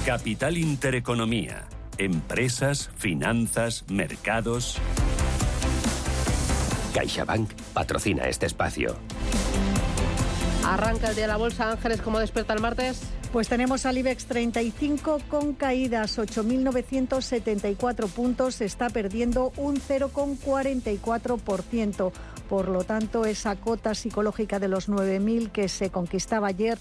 Capital Intereconomía. Empresas, finanzas, mercados. CaixaBank patrocina este espacio. Arranca el día de la bolsa. Ángeles, ¿cómo despierta el martes? Pues tenemos al IBEX 35 con caídas, 8.974 puntos, se está perdiendo un 0,44%. Por lo tanto, esa cota psicológica de los 9.000 que se conquistaba ayer,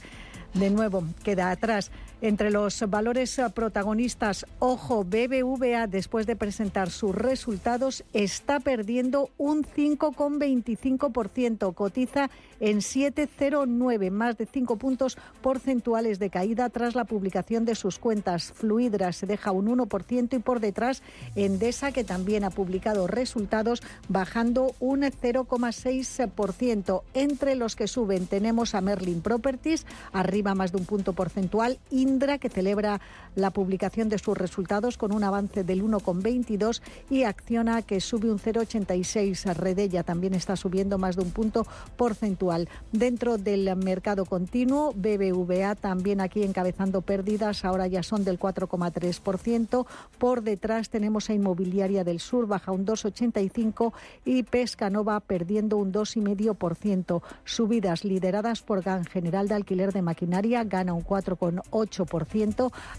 de nuevo, queda atrás. Entre los valores protagonistas, ojo, BBVA, después de presentar sus resultados, está perdiendo un 5,25%. Cotiza en 7,09, más de 5 puntos porcentuales de caída tras la publicación de sus cuentas. Fluidra se deja un 1% y por detrás Endesa, que también ha publicado resultados, bajando un 0,6%. Entre los que suben tenemos a Merlin Properties, arriba más de un punto porcentual. Indra, que celebra la publicación de sus resultados con un avance del 1,22, y Acciona, que sube un 0,86. Redella también está subiendo más de un punto porcentual. Dentro del mercado continuo, BBVA también aquí encabezando pérdidas, ahora ya son del 4,3%. Por detrás tenemos a Inmobiliaria del Sur, baja un 2,85, y Pescanova perdiendo un 2,5%. Subidas lideradas por GAN, General de Alquiler de Maquinaria, gana un 4,8%.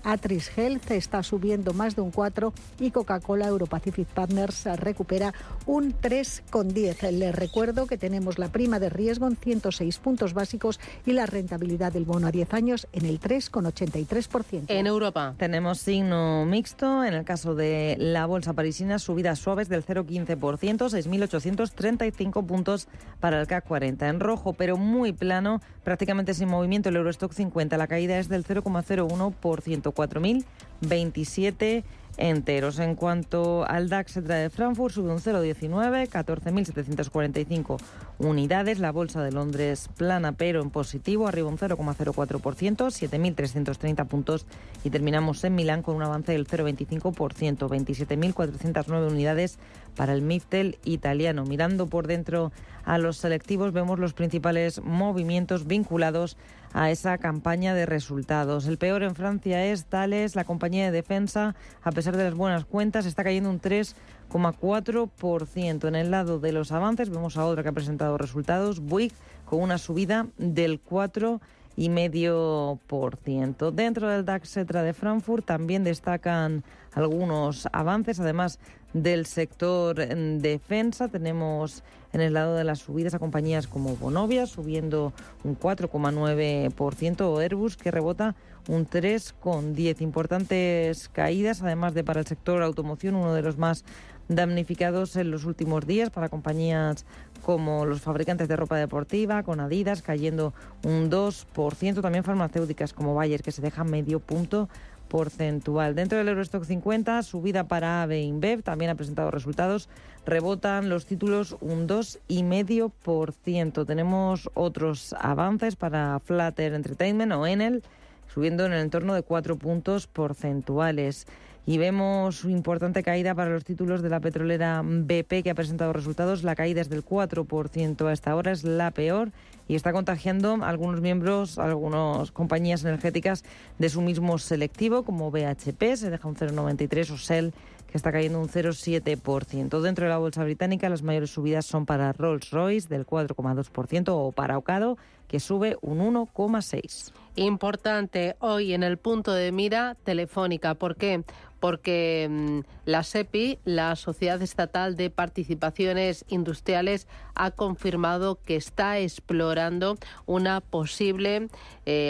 Atris Health está subiendo más de un 4% y Coca-Cola Europacific Partners recupera un 3,10%. Les recuerdo que tenemos la prima de riesgo en 106 puntos básicos y la rentabilidad del bono a 10 años en el 3,83%. En Europa tenemos signo mixto. En el caso de la bolsa parisina, subidas suaves del 0,15%, 6.835 puntos para el CAC 40. En rojo, pero muy plano, prácticamente sin movimiento, el Eurostock 50. La caída es del 0,01%, 4.027 enteros. En cuanto al DAX de Frankfurt, sube un 0,19, 14.745 unidades. La bolsa de Londres plana pero en positivo, arriba un 0,04%, 7.330 puntos. Y terminamos en Milán con un avance del 0,25%, 27.409 unidades para el MIFTEL italiano. Mirando por dentro a los selectivos, vemos los principales movimientos vinculados a esa campaña de resultados. El peor en Francia es Thales, la compañía de defensa, a pesar de las buenas cuentas, está cayendo un 3,4%. En el lado de los avances vemos a otra que ha presentado resultados, Bouygues, con una subida del 4,5%. Dentro del DAX Xetra de Frankfurt también destacan algunos avances, además del sector defensa. Tenemos en el lado de las subidas a compañías como Vonovia, subiendo un 4,9%, o Airbus, que rebota un 3,10%. Importantes caídas, además de para el sector automoción, uno de los más damnificados en los últimos días, para compañías como los fabricantes de ropa deportiva, con Adidas cayendo un 2%, también farmacéuticas como Bayer, que se deja medio punto porcentual. Dentro del Eurostock 50, subida para AB InBev, también ha presentado resultados, rebotan los títulos un 2,5%. Tenemos otros avances para Flutter Entertainment o Enel, subiendo en el entorno de 4 puntos porcentuales. Y vemos importante caída para los títulos de la petrolera BP, que ha presentado resultados. La caída es del 4% a esta hora, es la peor, y está contagiando a algunos miembros, a algunas compañías energéticas de su mismo selectivo, como BHP, se deja un 0,93%, o Shell, que está cayendo un 0,7%. Dentro de la bolsa británica, las mayores subidas son para Rolls-Royce, del 4,2%, o para Ocado, que sube un 1,6%. Importante hoy en el punto de mira Telefónica. ¿Por qué? Porque la SEPI, la Sociedad Estatal de Participaciones Industriales, ha confirmado que está explorando una posible,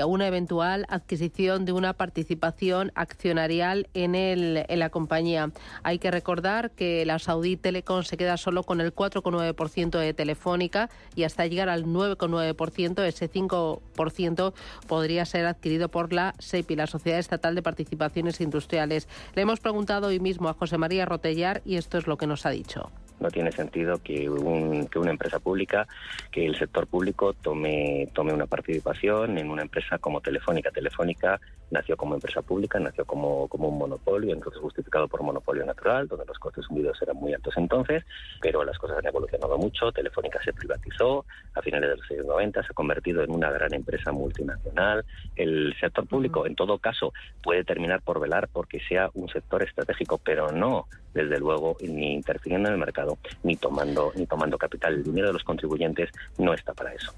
una eventual adquisición de una participación accionarial en la compañía. Hay que recordar que la Saudi Telecom se queda solo con el 4,9% de Telefónica, y hasta llegar al 9,9%, ese 5% podría ser adquirido por la SEPI, la Sociedad Estatal de Participaciones Industriales. Le hemos preguntado hoy mismo a José María Rotellar y esto es lo que nos ha dicho. No tiene sentido que una empresa pública, que el sector público tome una participación en una empresa como Telefónica. Telefónica nació como empresa pública, nació como un monopolio, entonces justificado por monopolio natural, donde los costes hundidos eran muy altos entonces, pero las cosas han evolucionado mucho. Telefónica se privatizó a finales de los años 90, se ha convertido en una gran empresa multinacional. El sector público, en todo caso, puede terminar por velar porque sea un sector estratégico, pero no, desde luego, ni interfiriendo en el mercado, ni tomando capital. El dinero de los contribuyentes no está para eso.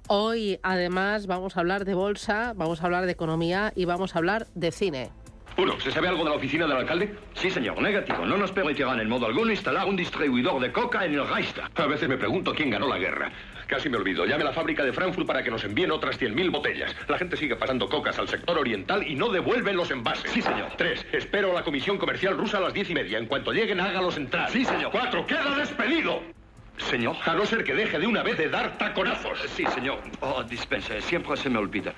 Hoy, además, vamos a hablar de bolsa, vamos a hablar de economía y vamos a hablar de cine. 1. ¿Se sabe algo de la oficina del alcalde? Sí, señor. Negativo. No nos permitirán en modo alguno instalar un distribuidor de coca en el Reichstag. A veces me pregunto quién ganó la guerra. Casi me olvido. Llame a la fábrica de Frankfurt para que nos envíen otras 100.000 botellas. La gente sigue pasando cocas al sector oriental y no devuelven los envases. Sí, señor. 3. Espero a la comisión comercial rusa a las 10:30. En cuanto lleguen, hágalos entrar. Sí, señor. 4. ¡Queda despedido! Señor. A no ser que deje de una vez de dar taconazos. Sí, señor. Oh, dispense. Siempre se me olvida.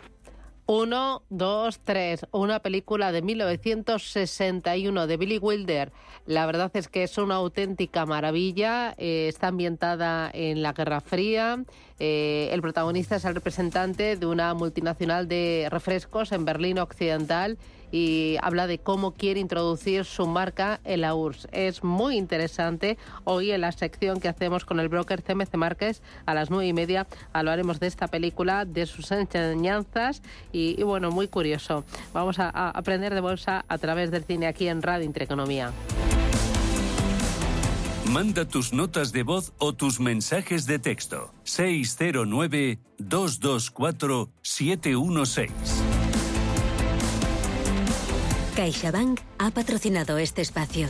1, 2, 3, una película de 1961 de Billy Wilder. La verdad es que es una auténtica maravilla, está ambientada en la Guerra Fría. El protagonista es el representante de una multinacional de refrescos en Berlín Occidental y habla de cómo quiere introducir su marca en la URSS. Es muy interesante. Hoy en la sección que hacemos con el broker CMC Márquez a las 9:30 hablaremos de esta película, de sus enseñanzas y bueno, muy curioso. Vamos a aprender de bolsa a través del cine aquí en Radio Intereconomía. Manda tus notas de voz o tus mensajes de texto. 609-224-716. CaixaBank ha patrocinado este espacio.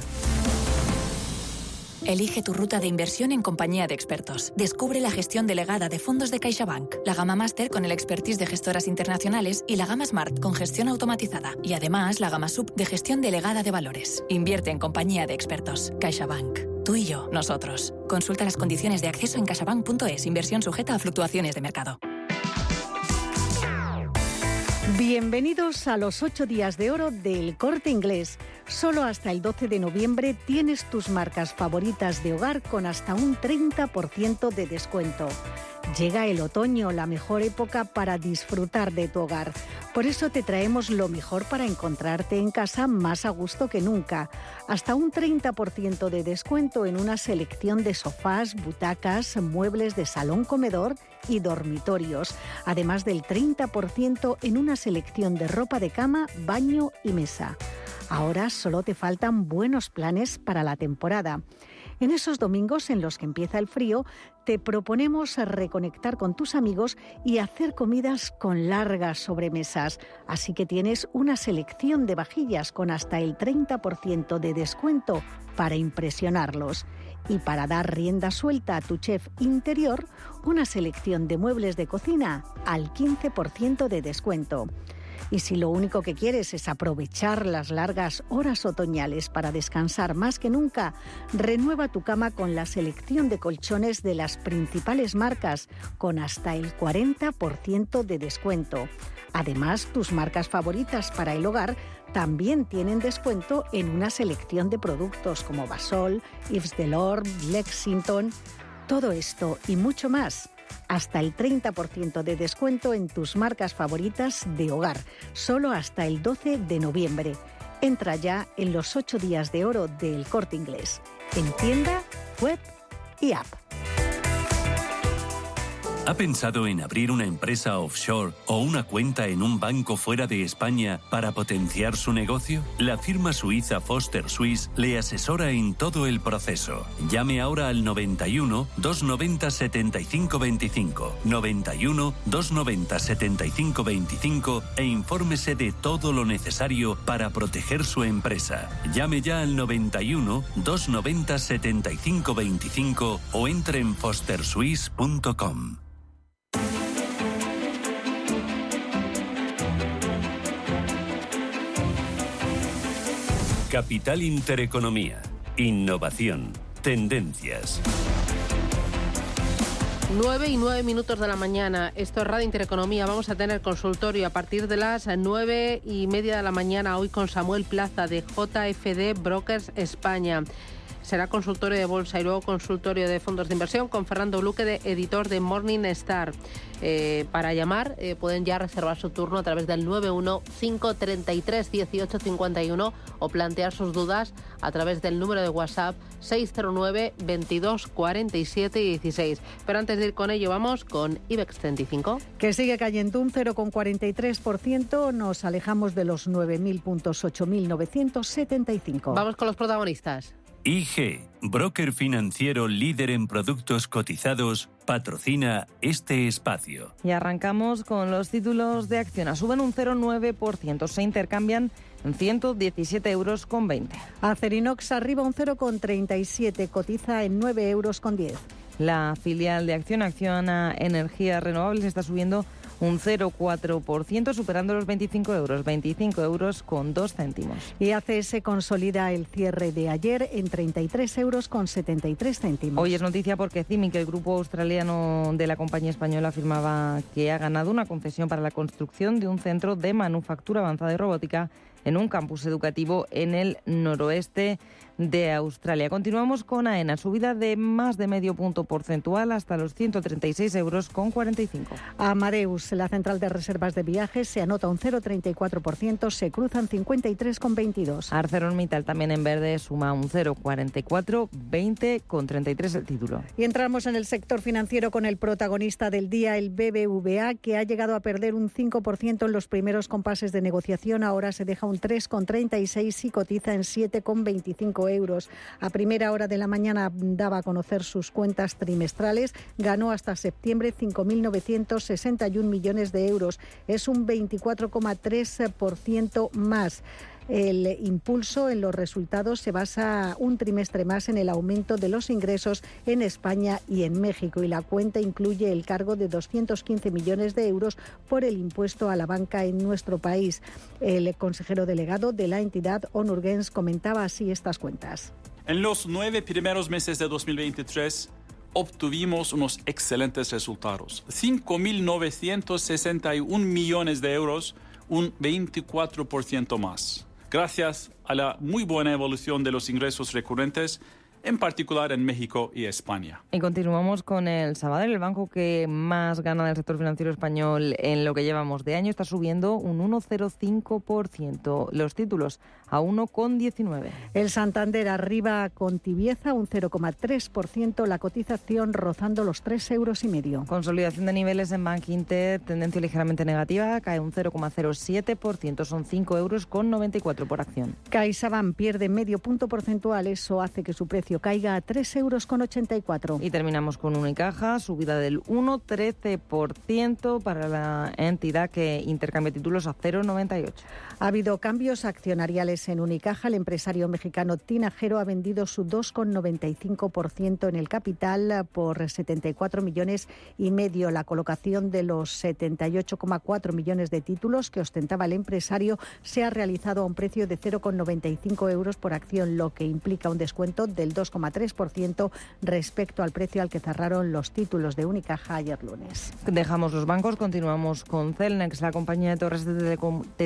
Elige tu ruta de inversión en compañía de expertos. Descubre la gestión delegada de fondos de CaixaBank, la gama Master con el expertise de gestoras internacionales y la gama Smart con gestión automatizada. Y además la gama Sub de gestión delegada de valores. Invierte en compañía de expertos. CaixaBank. Tú y yo, nosotros. Consulta las condiciones de acceso en caixabank.es. Inversión sujeta a fluctuaciones de mercado. Bienvenidos a los 8 días de oro del Corte Inglés. Solo hasta el 12 de noviembre tienes tus marcas favoritas de hogar con hasta un 30% de descuento. Llega el otoño, la mejor época para disfrutar de tu hogar. Por eso te traemos lo mejor para encontrarte en casa más a gusto que nunca. Hasta un 30% de descuento en una selección de sofás, butacas, muebles de salón, comedor y dormitorios. Además del 30% en una selección de ropa de cama, baño y mesa. Ahora solo te faltan buenos planes para la temporada. En esos domingos en los que empieza el frío, te proponemos reconectar con tus amigos y hacer comidas con largas sobremesas. Así que tienes una selección de vajillas con hasta el 30% de descuento para impresionarlos. Y para dar rienda suelta a tu chef interior, una selección de muebles de cocina al 15% de descuento. Y si lo único que quieres es aprovechar las largas horas otoñales para descansar más que nunca, renueva tu cama con la selección de colchones de las principales marcas con hasta el 40% de descuento. Además, tus marcas favoritas para el hogar también tienen descuento en una selección de productos como Basol, Yves Saint Laurent, Lexington. Todo esto y mucho más. Hasta el 30% de descuento en tus marcas favoritas de hogar, solo hasta el 12 de noviembre. Entra ya en los 8 días de oro del Corte Inglés, en tienda, web y app. ¿Ha pensado en abrir una empresa offshore o una cuenta en un banco fuera de España para potenciar su negocio? La firma suiza Foster Swiss le asesora en todo el proceso. Llame ahora al 91 290 75 25, 91 290 75 25 e infórmese de todo lo necesario para proteger su empresa. Llame ya al 91 290 75 25 o entre en fosterswiss.com. Capital Intereconomía. Innovación. Tendencias. 9:09 de la mañana. Esto es Radio Intereconomía. Vamos a tener consultorio a partir de las 9:30 de la mañana hoy con Samuel Plaza de JFD Brokers España. será consultorio de bolsa y luego consultorio de fondos de inversión con Fernando Luque, editor de Morningstar. Para llamar pueden ya reservar su turno a través del 915331851 o plantear sus dudas a través del número de WhatsApp 609 22 47 16. Pero antes de ir con ello, vamos con IBEX 35. Que sigue cayendo un 0,43%. Nos alejamos de los 9.000 puntos, 8.975. Vamos con los protagonistas. IG, broker financiero líder en productos cotizados, patrocina este espacio. Y arrancamos con los títulos de Acciona. Suben un 0,9%. Se intercambian en 117,20 euros. Acerinox arriba un 0,37, cotiza en 9,10 euros. La filial de Acciona Energías Renovables está subiendo un 0,4%, superando los 25 euros, 25 euros con 2 céntimos. Y ACS consolida el cierre de ayer en 33 euros con 73 céntimos. Hoy es noticia porque CIMIC, el grupo australiano de la compañía española, afirmaba que ha ganado una concesión para la construcción de un centro de manufactura avanzada y robótica en un campus educativo en el noroeste de Australia. Continuamos con AENA, subida de más de medio punto porcentual hasta los 136,45 euros. Amadeus, la central de reservas de viajes, se anota un 0,34%, se cruzan 53,22. ArcelorMittal, también en verde, suma un 0,44, 20,33 el título. Y entramos en el sector financiero con el protagonista del día, el BBVA, que ha llegado a perder un 5% en los primeros compases de negociación. Ahora se deja un 3,36 y cotiza en 7,25 euros. A primera hora de la mañana daba a conocer sus cuentas trimestrales. Ganó hasta septiembre 5.961 millones de euros. Es un 24,3% más. El impulso en los resultados se basa un trimestre más en el aumento de los ingresos en España y en México, y la cuenta incluye el cargo de 215 millones de euros por el impuesto a la banca en nuestro país. El consejero delegado de la entidad, Onur Gens, comentaba así estas cuentas. En los 9 primeros meses de 2023 obtuvimos unos excelentes resultados. 5.961 millones de euros, un 24% más. Gracias a la muy buena evolución de los ingresos recurrentes, en particular en México y España. Y continuamos con el Sabadell, el banco que más gana del sector financiero español en lo que llevamos de año. Está subiendo un 1,05%. Los títulos a 1,19. El Santander arriba con tibieza, un 0,3%. La cotización rozando los 3,5 euros. Consolidación de niveles en Bank Inter, tendencia ligeramente negativa, cae un 0,07%. Son 5,94 euros por acción. CaixaBank pierde medio punto porcentual. Eso hace que su precio caiga a 3,84 euros. Y terminamos con Unicaja, subida del 1,13% para la entidad que intercambia títulos a 0,98. Ha habido cambios accionariales en Unicaja. El empresario mexicano Tinajero ha vendido su 2,95% en el capital por 74,5 millones. La colocación de los 78,4 millones de títulos que ostentaba el empresario se ha realizado a un precio de 0,95 euros por acción, lo que implica un descuento del 2,3% respecto al precio al que cerraron los títulos de Unicaja ayer lunes. Dejamos los bancos, continuamos con Cellnex. La compañía de torres de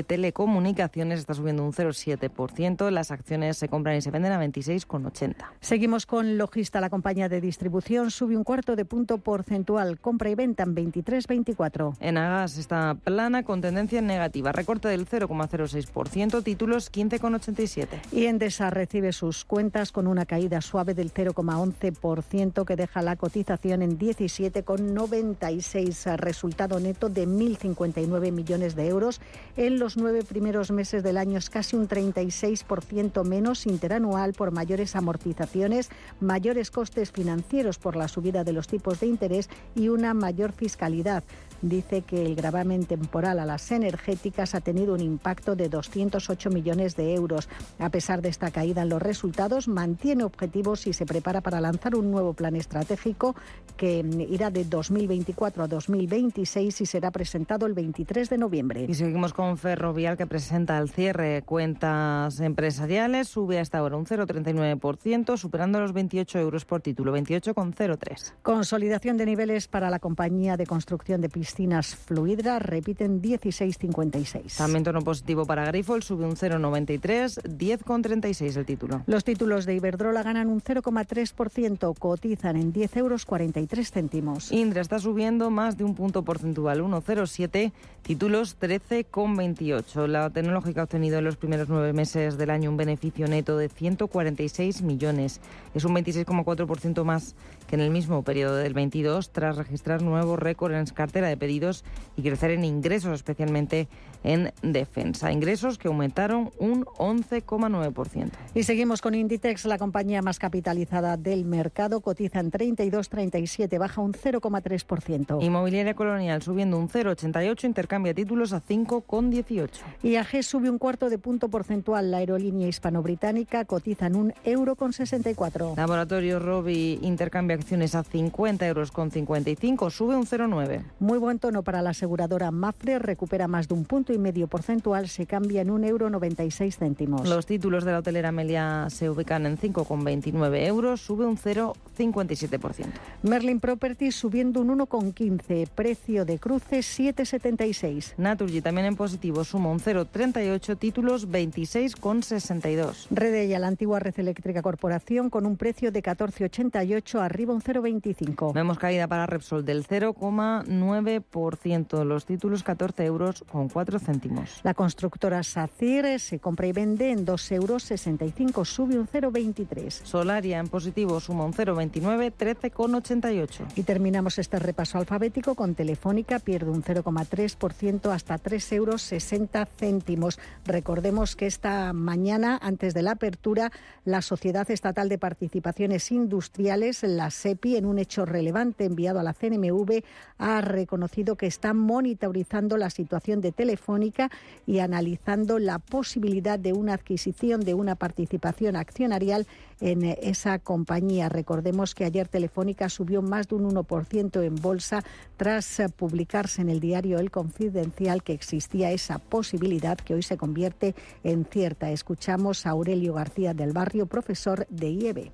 telecomunicaciones está subiendo un 0,7%. Las acciones se compran y se venden a 26,80. Seguimos con Logista. La compañía de distribución sube un cuarto de punto porcentual. Compra y venta en 23,24. Enagas está plana con tendencia negativa. Recorte del 0,06%. Títulos 15,87. Y Endesa recibe sus cuentas con una caída suave del 0,11% que deja la cotización en 17,96. Resultado neto de 1.059 millones de euros. En los 9 primeros meses del año es casi un 36% menos interanual por mayores amortizaciones, mayores costes financieros por la subida de los tipos de interés y una mayor fiscalidad. Dice que el gravamen temporal a las energéticas ha tenido un impacto de 208 millones de euros. A pesar de esta caída en los resultados, mantiene objetivos y se prepara para lanzar un nuevo plan estratégico que irá de 2024 a 2026 y será presentado el 23 de noviembre. Y seguimos con Ferrovial, que presenta al cierre cuentas empresariales. Sube hasta ahora un 0,39%, superando los 28 euros por título, 28,03. Consolidación de niveles para la compañía de construcción de pisos piscinas Fluidra repiten 16,56. También tono positivo para Grifols, sube un 0,93, 10,36 el título. Los títulos de Iberdrola ganan un 0,3%, cotizan en 10,43 €. Indra está subiendo más de un punto porcentual, 1,07, títulos 13,28. La tecnológica ha obtenido en los primeros 9 meses del año un beneficio neto de 146 millones. Es un 26,4% más que en el mismo periodo del 22, tras registrar nuevos récords en cartera de pedidos y crecer en ingresos, especialmente en defensa. Ingresos que aumentaron un 11,9%. Y seguimos con Inditex, la compañía más capitalizada del mercado, cotiza en 32,37, baja un 0,3%. Inmobiliaria Colonial subiendo un 0,88, intercambia títulos a 5,18. IAG sube un cuarto de punto porcentual. La aerolínea hispano-británica cotiza en un €1,64. Laboratorio Robi intercambia acciones a 50,55 €, sube un 0,9. Muy buen tono para la aseguradora Mapfre, recupera más de un punto y medio porcentual, se cambia en €1,96. Los títulos de la hotelera Meliá se ubican en 5,29 €, sube un 0,57%. Merlin Properties subiendo un 1,15, precio de cruce 7,76. Naturgy también en positivo, suma un 0,38, títulos 26,62. Redella, la antigua Red Eléctrica Corporación, con un precio de 14,88, arriba un 0,25. Vemos caída para Repsol del 0,9%, los títulos 14,04 €. La constructora SACIR se compra y vende en 2,65 €, sube un 0,23. Solaria en positivo, suma un 0,29, 13,88. Y terminamos este repaso alfabético con Telefónica, pierde un 0,3% hasta 3,60 €. Recordemos que esta mañana, antes de la apertura, la Sociedad Estatal de Participaciones Industriales, la SEPI, en un hecho relevante enviado a la CNMV, ha reconocido que está monitorizando la situación de Telefónica y analizando la posibilidad de una adquisición de una participación accionarial en esa compañía. Recordemos que ayer Telefónica subió más de un 1% en bolsa tras publicarse en el diario El Confidencial que existía esa posibilidad que hoy se convierte en cierta. Escuchamos a Aurelio García del Barrio, profesor de IEB.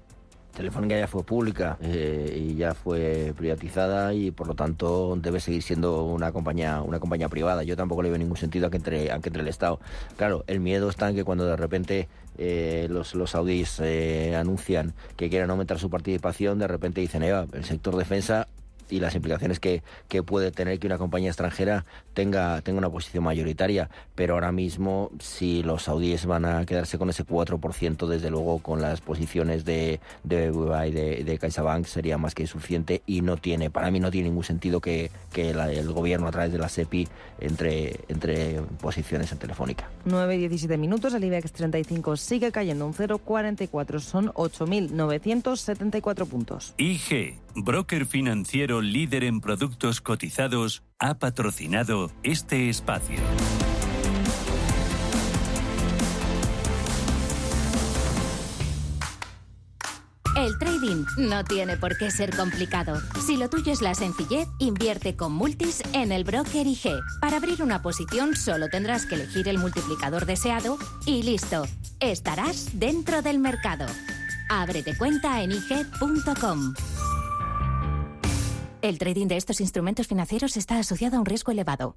Telefónica ya fue pública y ya fue privatizada y por lo tanto debe seguir siendo una compañía privada. Yo tampoco le veo ningún sentido a que entre el Estado. Claro, el miedo está en que cuando de repente los saudíes anuncian que quieren aumentar su participación, de repente dicen, el sector defensa y las implicaciones que puede tener que una compañía extranjera tenga una posición mayoritaria. Pero ahora mismo, si los saudíes van a quedarse con ese 4%, desde luego con las posiciones de BBVA y de CaixaBank sería más que suficiente y para mí no tiene ningún sentido que el gobierno a través de la SEPI entre posiciones en Telefónica. 9:17 minutos, el IBEX 35 sigue cayendo un 0,44, son 8.974 puntos. IG, broker financiero líder en productos cotizados, ha patrocinado este espacio. El trading no tiene por qué ser complicado. Si lo tuyo es la sencillez, invierte con Multis en el broker IG. Para abrir una posición solo tendrás que elegir el multiplicador deseado y listo. Estarás dentro del mercado. Ábrete cuenta en IG.com. El trading de estos instrumentos financieros está asociado a un riesgo elevado.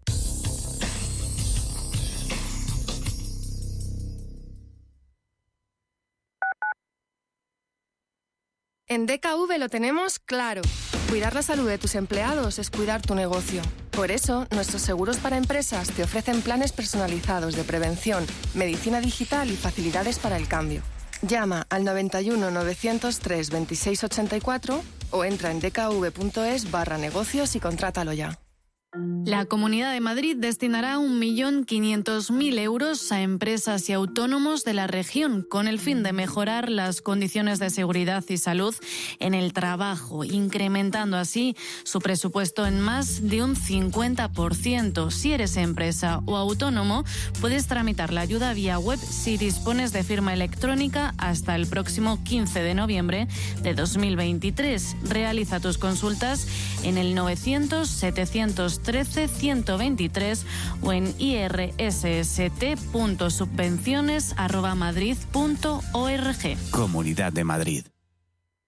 En DKV lo tenemos claro. Cuidar la salud de tus empleados es cuidar tu negocio. Por eso, nuestros seguros para empresas te ofrecen planes personalizados de prevención, medicina digital y facilidades para el cambio. Llama al 91 903 2684 o entra en dkv.es/negocios y contrátalo ya. La Comunidad de Madrid destinará 1.500.000 euros a empresas y autónomos de la región con el fin de mejorar las condiciones de seguridad y salud en el trabajo, incrementando así su presupuesto en más de un 50%. Si eres empresa o autónomo, puedes tramitar la ayuda vía web si dispones de firma electrónica hasta el próximo 15 de noviembre de 2023. Realiza tus consultas en el 900-713-123 o en irsst.subvenciones@madrid.org. Comunidad de Madrid.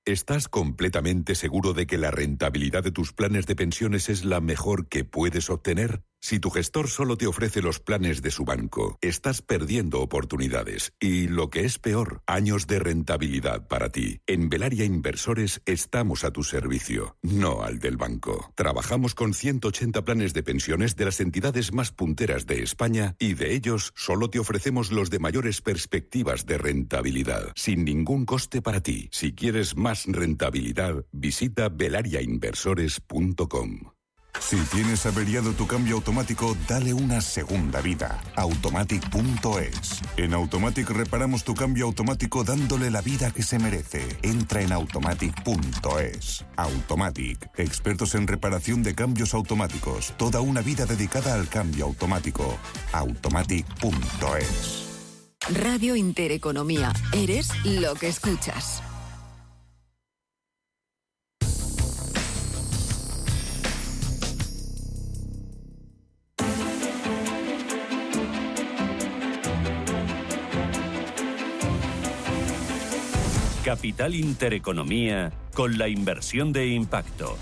¿Estás completamente seguro de que la rentabilidad de tus planes de pensiones es la mejor que puedes obtener? Si tu gestor solo te ofrece los planes de su banco, estás perdiendo oportunidades y, lo que es peor, años de rentabilidad para ti. En Velaria Inversores estamos a tu servicio, no al del banco. Trabajamos con 180 planes de pensiones de las entidades más punteras de España y de ellos solo te ofrecemos los de mayores perspectivas de rentabilidad, sin ningún coste para ti. Si quieres más rentabilidad, visita velariainversores.com. Si tienes averiado tu cambio automático, dale una segunda vida. Automatic.es. En Automatic reparamos tu cambio automático dándole la vida que se merece. Entra en Automatic.es. Automatic. Expertos en reparación de cambios automáticos. Toda una vida dedicada al cambio automático. Automatic.es. Radio Intereconomía. Eres lo que escuchas. Capital Intereconomía con la inversión de impacto.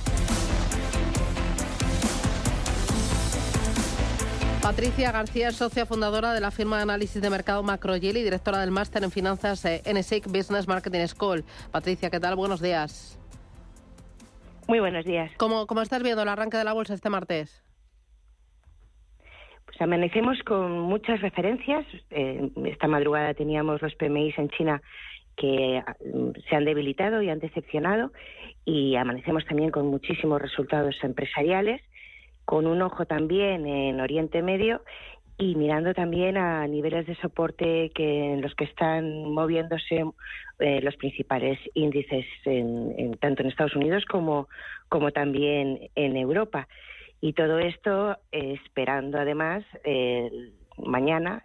Patricia García es socia fundadora de la firma de análisis de mercado Macroyel y directora del máster en finanzas NSIC Business Marketing School. Patricia, ¿qué tal? Buenos días. Muy buenos días. ¿Cómo estás viendo el arranque de la bolsa este martes? Pues amanecemos con muchas referencias. Esta madrugada teníamos los PMIs en China que se han debilitado y han decepcionado, y amanecemos también con muchísimos resultados empresariales, con un ojo también en Oriente Medio y mirando también a niveles de soporte en los que están moviéndose los principales índices tanto en Estados Unidos como también en Europa. Y todo esto esperando además mañana,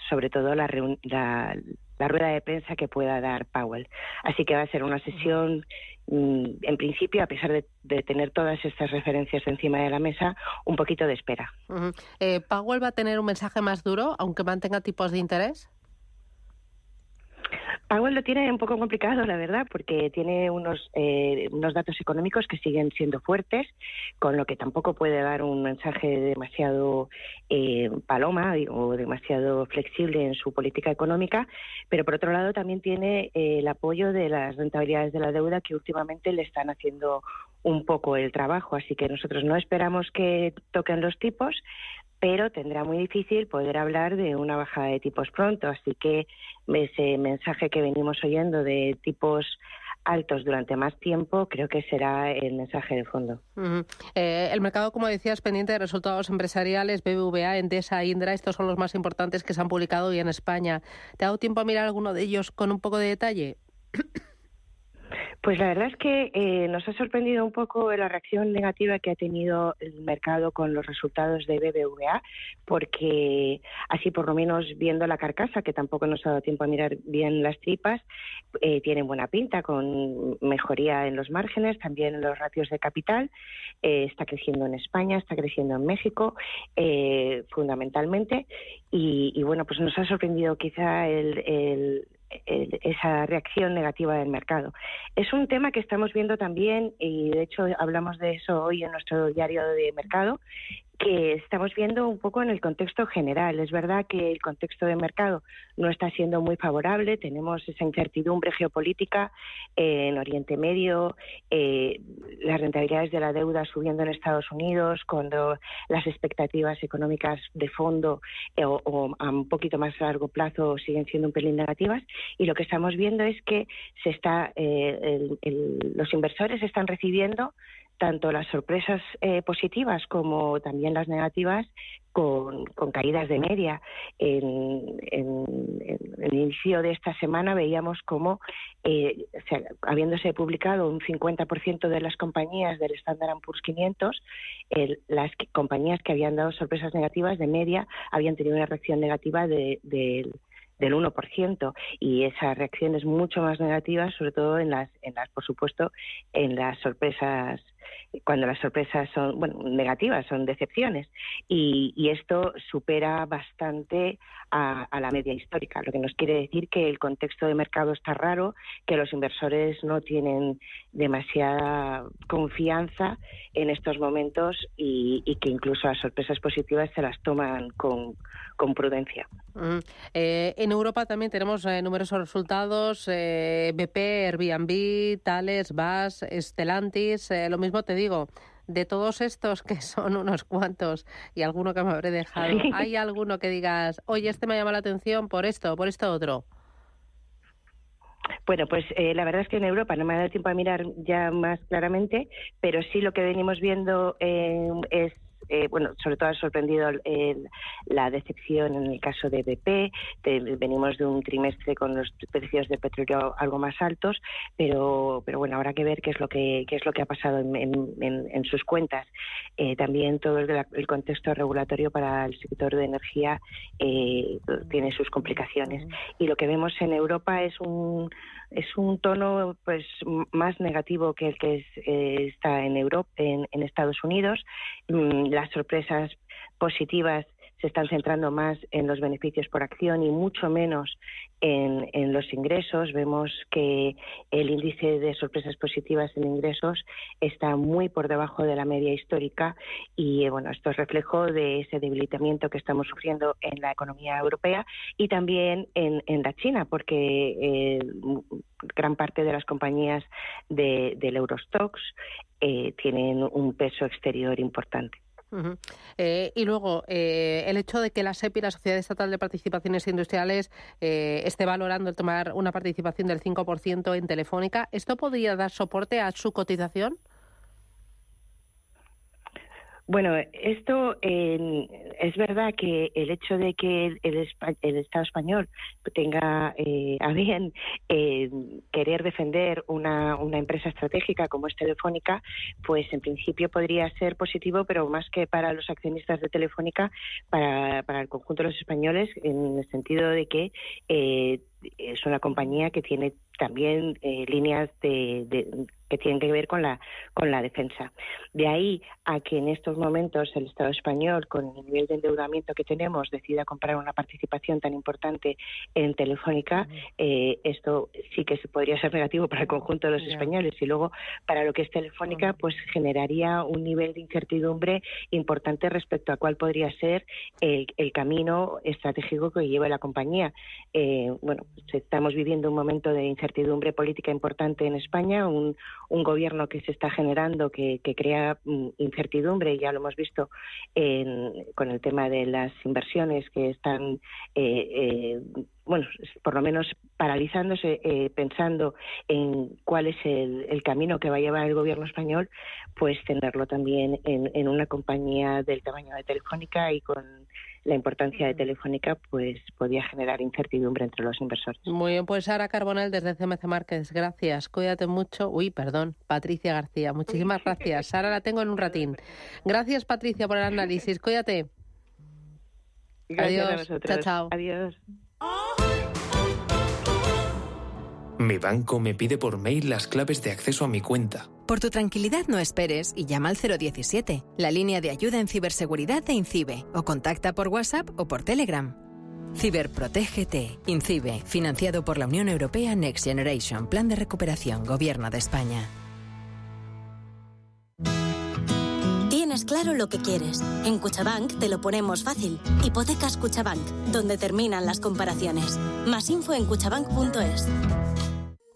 sobre todo la rueda de prensa que pueda dar Powell. Así que va a ser una sesión, en principio, a pesar de tener todas estas referencias encima de la mesa, un poquito de espera. ¿Powell va a tener un mensaje más duro, aunque mantenga tipos de interés? Powell lo tiene un poco complicado, la verdad, porque tiene unos datos económicos que siguen siendo fuertes, con lo que tampoco puede dar un mensaje demasiado paloma o demasiado flexible en su política económica, pero por otro lado también tiene el apoyo de las rentabilidades de la deuda que últimamente le están haciendo un poco el trabajo, así que nosotros no esperamos que toquen los tipos, pero tendrá muy difícil poder hablar de una bajada de tipos pronto. Así que ese mensaje que venimos oyendo de tipos altos durante más tiempo, creo que será el mensaje de fondo. El mercado, como decías, pendiente de resultados empresariales, BBVA, Endesa, Indra, estos son los más importantes que se han publicado hoy en España. ¿Te ha dado tiempo a mirar alguno de ellos con un poco de detalle? Pues la verdad es que nos ha sorprendido un poco la reacción negativa que ha tenido el mercado con los resultados de BBVA, porque así por lo menos viendo la carcasa, que tampoco nos ha dado tiempo a mirar bien las tripas, tienen buena pinta, con mejoría en los márgenes, también en los ratios de capital, está creciendo en España, está creciendo en México, fundamentalmente, y bueno, pues nos ha sorprendido quizá esa reacción negativa del mercado. Es un tema que estamos viendo también, y de hecho hablamos de eso hoy en nuestro diario de mercado, que estamos viendo un poco en el contexto general. Es verdad que el contexto de mercado no está siendo muy favorable, tenemos esa incertidumbre geopolítica en Oriente Medio, las rentabilidades de la deuda subiendo en Estados Unidos, cuando las expectativas económicas de fondo o a un poquito más largo plazo siguen siendo un pelín negativas, y lo que estamos viendo es que los inversores están recibiendo tanto las sorpresas positivas como también las negativas con caídas de media. En el inicio de esta semana veíamos cómo, habiéndose publicado un 50% de las compañías del Standard & Poor's 500, las compañías que habían dado sorpresas negativas de media habían tenido una reacción negativa del 1%, y esa reacción es mucho más negativa, sobre todo por supuesto, en las sorpresas cuando las sorpresas son negativas, son decepciones, y esto supera bastante a la media histórica, lo que nos quiere decir que el contexto de mercado está raro, que los inversores no tienen demasiada confianza en estos momentos y que incluso las sorpresas positivas se las toman con prudencia. En Europa también tenemos numerosos resultados, BP, Airbnb, Thales, BAS, Stellantis, lo mismo te digo, de todos estos que son unos cuantos y alguno que me habré dejado, sí. ¿Hay alguno que digas, oye, este me llama la atención por esto otro? Bueno, pues la verdad es que en Europa no me ha dado tiempo a mirar ya más claramente, pero sí lo que venimos viendo es sobre todo ha sorprendido la decepción en el caso de BP. Venimos de un trimestre con los precios del petróleo algo más altos, pero bueno, habrá que ver qué es lo que ha pasado en sus cuentas. También todo el contexto regulatorio para el sector de energía tiene sus complicaciones. Y lo que vemos en Europa es un tono pues más negativo que el que está en Europa, en Estados Unidos. Las sorpresas positivas se están centrando más en los beneficios por acción y mucho menos en los ingresos. Vemos que el índice de sorpresas positivas en ingresos está muy por debajo de la media histórica y esto es reflejo de ese debilitamiento que estamos sufriendo en la economía europea y también en la China, porque gran parte de las compañías del Eurostoxx tienen un peso exterior importante. Uh-huh. Y luego, el hecho de que la SEPI, la Sociedad Estatal de Participaciones Industriales, esté valorando el tomar una participación del 5% en Telefónica, ¿esto podría dar soporte a su cotización? Bueno, esto es verdad que el hecho de que el Estado español tenga a bien querer defender una empresa estratégica como es Telefónica, pues en principio podría ser positivo, pero más que para los accionistas de Telefónica, para el conjunto de los españoles, en el sentido de que es una compañía que tiene también líneas que tienen que ver con la defensa. De ahí a que en estos momentos el Estado español, con el nivel de endeudamiento que tenemos, decida comprar una participación tan importante en Telefónica, esto sí que podría ser negativo para el conjunto de los españoles. Y luego, para lo que es Telefónica, pues generaría un nivel de incertidumbre importante respecto a cuál podría ser el camino estratégico que lleva la compañía. Estamos viviendo un momento de incertidumbre política importante en España, un gobierno que se está generando que crea incertidumbre, ya lo hemos visto con el tema de las inversiones que están por lo menos paralizándose, pensando en cuál es el camino que va a llevar el gobierno español, pues tenerlo también en una compañía del tamaño de Telefónica y con la importancia de Telefónica, pues podía generar incertidumbre entre los inversores. Muy bien, pues Sara Carbonell desde CMC Márquez, gracias, cuídate mucho. Patricia García, muchísimas gracias. Sara la tengo en un ratín. Gracias, Patricia, por el análisis, cuídate. Gracias. Adiós. A vosotros. Chao. Adiós. Mi banco me pide por mail las claves de acceso a mi cuenta. Por tu tranquilidad no esperes y llama al 017, la línea de ayuda en ciberseguridad de INCIBE, o contacta por WhatsApp o por Telegram. Ciberprotégete. INCIBE, financiado por la Unión Europea Next Generation, Plan de Recuperación, Gobierno de España. Tienes claro lo que quieres. En Cuchabank te lo ponemos fácil. Hipotecas Cuchabank, donde terminan las comparaciones. Más info en cuchabank.es.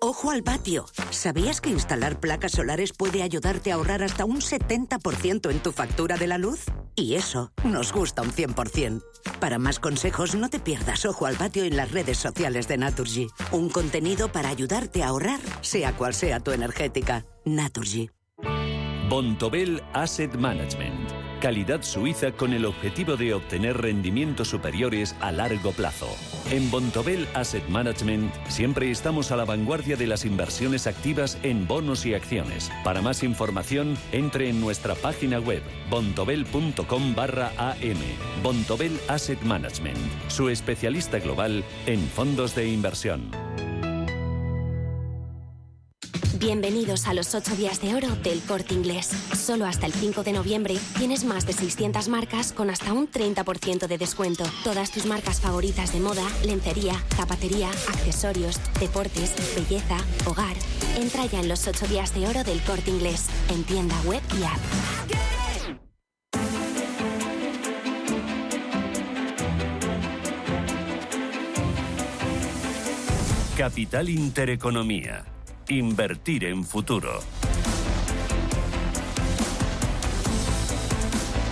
Ojo al patio. ¿Sabías que instalar placas solares puede ayudarte a ahorrar hasta un 70% en tu factura de la luz? Y eso nos gusta un 100%. Para más consejos, no te pierdas Ojo al patio en las redes sociales de Naturgy. Un contenido para ayudarte a ahorrar, sea cual sea tu energética. Naturgy. Bontobel Asset Management. Calidad suiza con el objetivo de obtener rendimientos superiores a largo plazo. En Bontobel Asset Management siempre estamos a la vanguardia de las inversiones activas en bonos y acciones. Para más información, entre en nuestra página web bontobel.com/am. Bontobel Asset Management, su especialista global en fondos de inversión. Bienvenidos a los 8 días de oro del Corte Inglés. Solo hasta el 5 de noviembre tienes más de 600 marcas con hasta un 30% de descuento. Todas tus marcas favoritas de moda, lencería, zapatería, accesorios, deportes, belleza, hogar. Entra ya en los 8 días de oro del Corte Inglés, en tienda web y app. Capital Intereconomía. Invertir en futuro.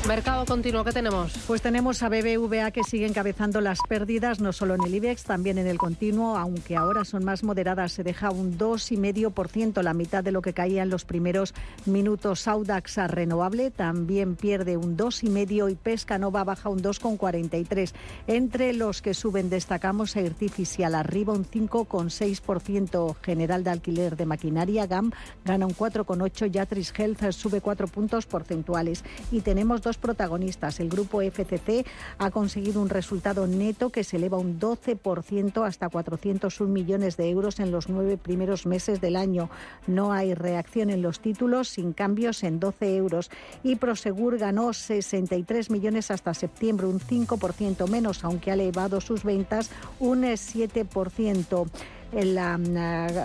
Mercado continuo, ¿qué tenemos? Pues tenemos a BBVA que sigue encabezando las pérdidas, no solo en el IBEX, también en el continuo, aunque ahora son más moderadas. Se deja un 2,5%, la mitad de lo que caía en los primeros minutos. Audax Renovable también pierde un 2,5% y Pescanova baja un 2,43%. Entre los que suben destacamos a Artificial, arriba un 5,6%. General de Alquiler de Maquinaria, GAM, gana un 4,8%. Yatris Health sube 4 puntos porcentuales. Y tenemos dos protagonistas. El grupo FCC ha conseguido un resultado neto que se eleva un 12% hasta 401 millones de euros en los 9 primeros meses del año. No hay reacción en los títulos, sin cambios en 12 euros. Y Prosegur ganó 63 millones hasta septiembre, un 5% menos, aunque ha elevado sus ventas un 7%. La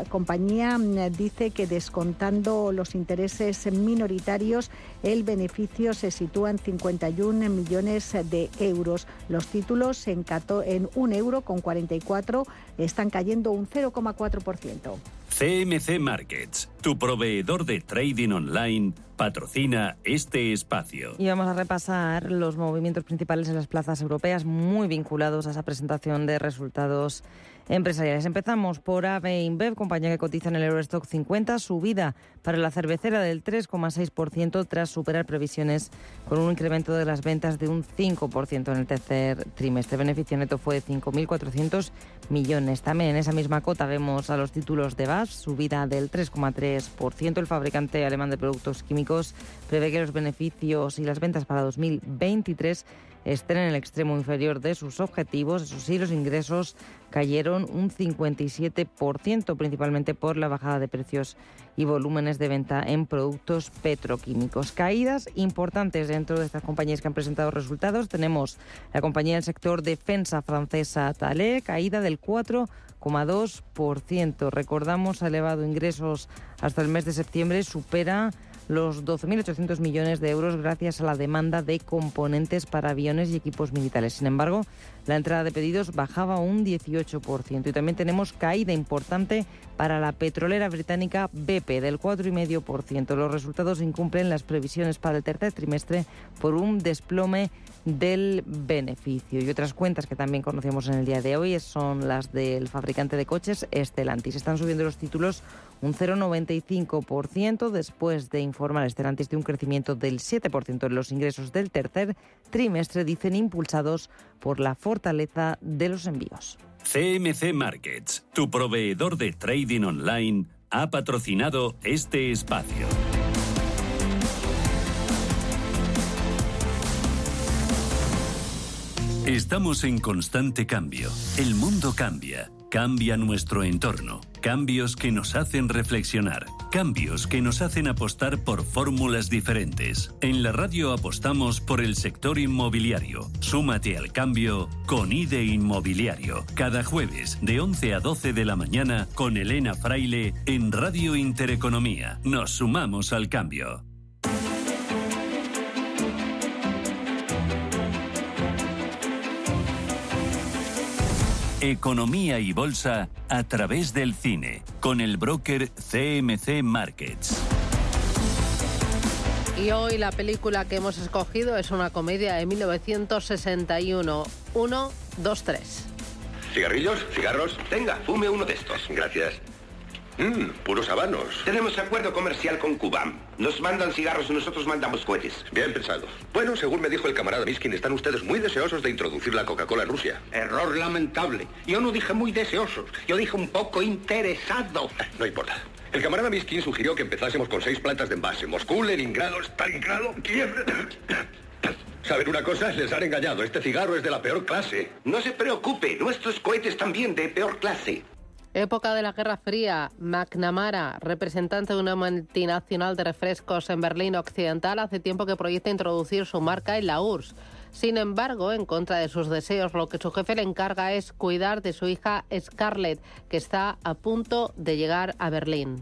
compañía dice que descontando los intereses minoritarios, el beneficio se sitúa en 51 millones de euros. Los títulos en 1,44 € están cayendo un 0,4%. CMC Markets, tu proveedor de trading online, patrocina este espacio. Y vamos a repasar los movimientos principales en las plazas europeas muy vinculados a esa presentación de resultados empresariales. Empezamos por AB InBev, compañía que cotiza en el Eurostock 50, subida para la cervecera del 3,6% tras superar previsiones con un incremento de las ventas de un 5% en el tercer trimestre. El beneficio neto fue de 5.400 millones. También en esa misma cota vemos a los títulos de BASF, subida del 3,3%. El fabricante alemán de productos químicos prevé que los beneficios y las ventas para 2023 estén en el extremo inferior de sus objetivos. Eso sí, los ingresos cayeron un 57%, principalmente por la bajada de precios y volúmenes de venta en productos petroquímicos. Caídas importantes dentro de estas compañías que han presentado resultados. Tenemos la compañía del sector defensa francesa Thales, caída del 4,2%. Recordamos, ha elevado ingresos hasta el mes de septiembre, supera los 12.800 millones de euros gracias a la demanda de componentes para aviones y equipos militares. Sin embargo, la entrada de pedidos bajaba un 18%. Y también tenemos caída importante para la petrolera británica BP del 4,5%. Los resultados incumplen las previsiones para el tercer trimestre por un desplome del beneficio. Y otras cuentas que también conocemos en el día de hoy son las del fabricante de coches Stellantis. Están subiendo los títulos un 0,95% después de informar Stellantis de un crecimiento del 7% en los ingresos del tercer trimestre, dicen impulsados por la fortaleza de los envíos. CMC Markets, tu proveedor de trading online, ha patrocinado este espacio. Estamos en constante cambio. El mundo cambia. Cambia nuestro entorno. Cambios que nos hacen reflexionar. Cambios que nos hacen apostar por fórmulas diferentes. En la radio apostamos por el sector inmobiliario. Súmate al cambio con IDE Inmobiliario. Cada jueves de 11 a 12 de la mañana con Elena Fraile en Radio Intereconomía. Nos sumamos al cambio. Economía y bolsa a través del cine, con el broker CMC Markets. Y hoy la película que hemos escogido es una comedia de 1961, 1, 2, 3. ¿Cigarrillos? ¿Cigarros? Tenga, fume uno de estos. Gracias. Puros habanos. Tenemos acuerdo comercial con Cuba. Nos mandan cigarros y nosotros mandamos cohetes. Bien pensado. Bueno, según me dijo el camarada Miskin, están ustedes muy deseosos de introducir la Coca-Cola en Rusia. Error lamentable. Yo no dije muy deseosos. Yo dije un poco interesado. No importa. El camarada Miskin sugirió que empezásemos con 6 plantas de envase. Moscú, Leningrado, Stalingrado, Kiev... ¿Saben una cosa? Les han engañado. Este cigarro es de la peor clase. No se preocupe. Nuestros cohetes también de peor clase. Época de la Guerra Fría. McNamara, representante de una multinacional de refrescos en Berlín Occidental, hace tiempo que proyecta introducir su marca en la URSS. Sin embargo, en contra de sus deseos, lo que su jefe le encarga es cuidar de su hija Scarlett, que está a punto de llegar a Berlín.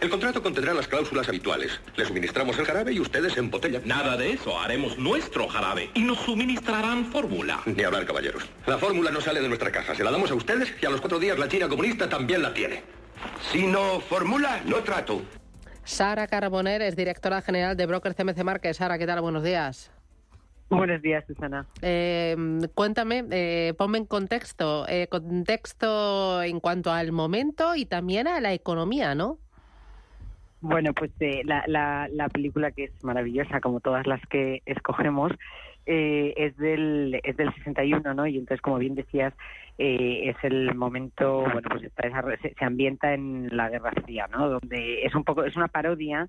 El contrato contendrá las cláusulas habituales. Le suministramos el jarabe y ustedes embotellan. Nada de eso, haremos nuestro jarabe y nos suministrarán fórmula. Ni hablar, caballeros. La fórmula no sale de nuestra caja, se la damos a ustedes y a los 4 días la China comunista también la tiene. Si no fórmula, no trato. Sara Carboner es directora general de Broker CMC Márquez. Sara, ¿qué tal? Buenos días. Buenos días, Susana. Cuéntame, ponme en contexto en cuanto al momento y también a la economía, ¿no? Bueno, pues la película, que es maravillosa, como todas las que escogemos, es del 61, ¿no? Y entonces, como bien decías, es el momento, bueno, pues se ambienta en la Guerra Fría, ¿no? Donde es una parodia.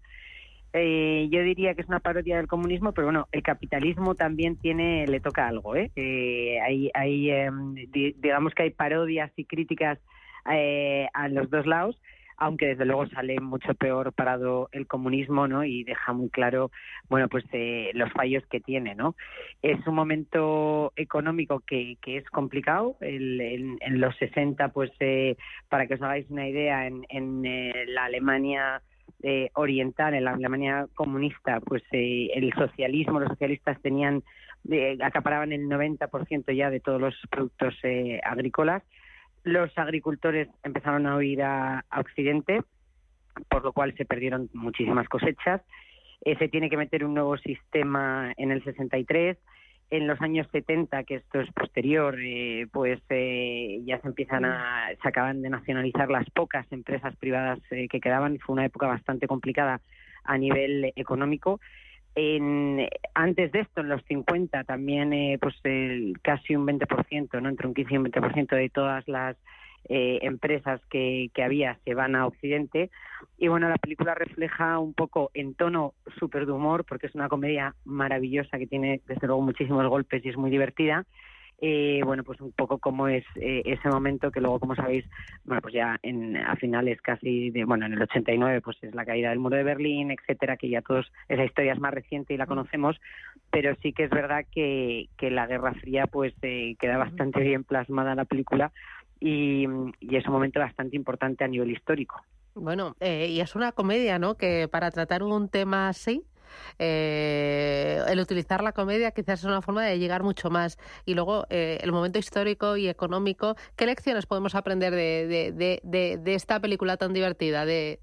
Yo diría que es una parodia del comunismo, pero bueno, el capitalismo también le toca algo, digamos que hay parodias y críticas a los dos lados, aunque desde luego sale mucho peor parado el comunismo, ¿no? Y deja muy claro, bueno, pues los fallos que tiene, ¿no? Es un momento económico que es complicado. En los 60, pues para que os hagáis una idea, en la Alemania oriental, en la Alemania comunista, pues el socialismo, los socialistas acaparaban el 90% ya de todos los productos agrícolas. Los agricultores empezaron a huir a Occidente, por lo cual se perdieron muchísimas cosechas. Se tiene que meter un nuevo sistema en el 63. En los años 70, que esto es posterior, ya se acaban de nacionalizar las pocas empresas privadas que quedaban. Fue una época bastante complicada a nivel económico. Antes de esto, en los 50, también casi un 20%, ¿no? Entre un 15 y un 20% de todas las empresas que había se van a Occidente. Y bueno, la película refleja un poco, en tono súper de humor, porque es una comedia maravillosa que tiene desde luego muchísimos golpes y es muy divertida. Bueno, pues un poco como es ese momento, que luego, como sabéis, bueno, pues ya a finales casi en el 89, pues es la caída del muro de Berlín, etcétera, que ya esa historia es más reciente y la conocemos, pero sí que es verdad que la Guerra Fría pues queda bastante bien plasmada en la película y es un momento bastante importante a nivel histórico. Bueno, y es una comedia, ¿no?, que para tratar un tema así, el utilizar la comedia quizás es una forma de llegar mucho más. Y luego el momento histórico y económico, ¿qué lecciones podemos aprender de esta película tan divertida, de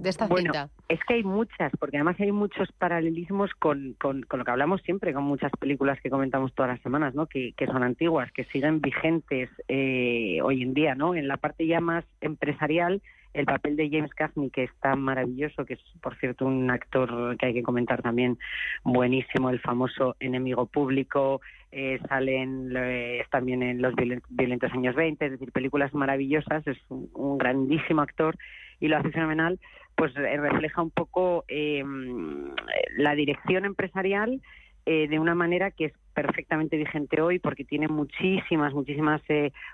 esta cinta? Bueno, es que hay muchas, porque además hay muchos paralelismos con lo que hablamos siempre, con muchas películas que comentamos todas las semanas, ¿no? Que son antiguas, que siguen vigentes hoy en día, ¿no? En la parte ya más empresarial, el papel de James Cagney, que está maravilloso, que es, por cierto, un actor que hay que comentar también, buenísimo, el famoso Enemigo Público, sale también en Los violentos años 20, es decir, películas maravillosas, es un grandísimo actor y lo hace fenomenal. Pues refleja un poco la dirección empresarial de una manera que es perfectamente vigente hoy, porque tiene muchísimas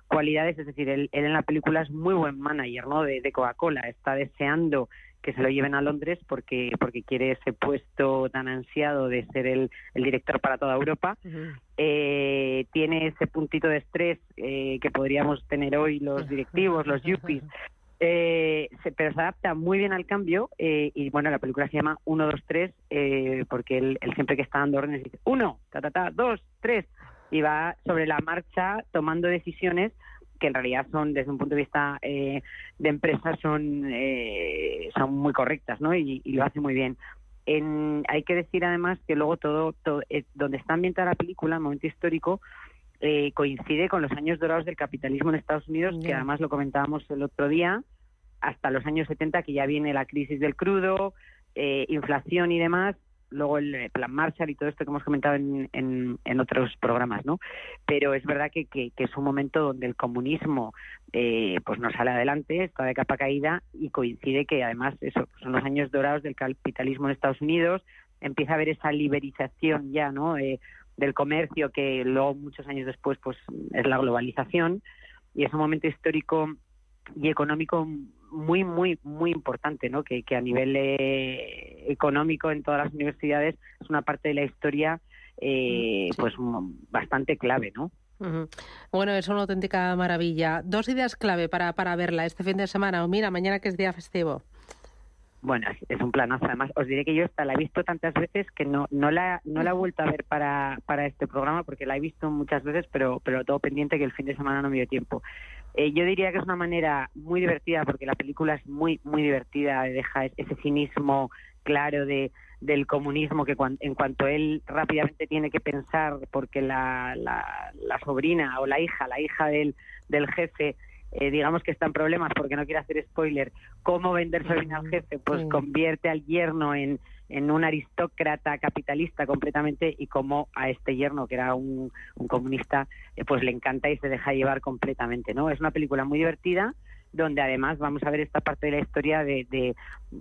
cualidades. Es decir, él en la película es muy buen manager, ¿no?, de Coca-Cola. Está deseando que se lo lleven a Londres porque quiere ese puesto tan ansiado de ser el director para toda Europa. Uh-huh. Tiene ese puntito de estrés que podríamos tener hoy los directivos, los yuppies, pero se adapta muy bien al cambio y bueno, la película se llama 1, 2, 3 porque él siempre que está dando órdenes dice 1, 2, 3 y va sobre la marcha tomando decisiones que en realidad son, desde un punto de vista de empresa, son muy correctas, ¿no? Y lo hace muy bien. Hay que decir además que luego todo donde está ambientada la película, el momento histórico, coincide con los años dorados del capitalismo en Estados Unidos, que además lo comentábamos el otro día, hasta los años 70, que ya viene la crisis del crudo, inflación y demás, luego el plan Marshall y todo esto que hemos comentado en otros programas, ¿no? Pero es verdad que es un momento donde el comunismo pues no sale adelante, está de capa caída, y coincide que además son los años dorados del capitalismo en Estados Unidos. Empieza a haber esa liberización ya, ¿no?, del comercio, que luego muchos años después pues es la globalización, y es un momento histórico económico muy, muy, muy importante, ¿no? Que a nivel económico en todas las universidades es una parte de la historia pues bastante clave, ¿no? Bueno, es una auténtica maravilla. 2 ideas clave para verla este fin de semana. O mira, mañana que es día festivo. Bueno, es un planazo. Además, os diré que yo la he visto tantas veces que no la he vuelto a ver para este programa, porque la he visto muchas veces, pero todo pendiente que el fin de semana no me dio tiempo. Yo diría que es una manera muy divertida, porque la película es muy, muy divertida, deja ese cinismo claro del comunismo, que en cuanto él rápidamente tiene que pensar, porque la sobrina o la hija del jefe, digamos que está en problemas, porque no quiere hacer spoiler, cómo venderse bien al jefe, pues convierte al yerno en un aristócrata capitalista completamente, y cómo a este yerno, que era un comunista, pues le encanta y se deja llevar completamente, ¿no? Es una película muy divertida, donde además vamos a ver esta parte de la historia de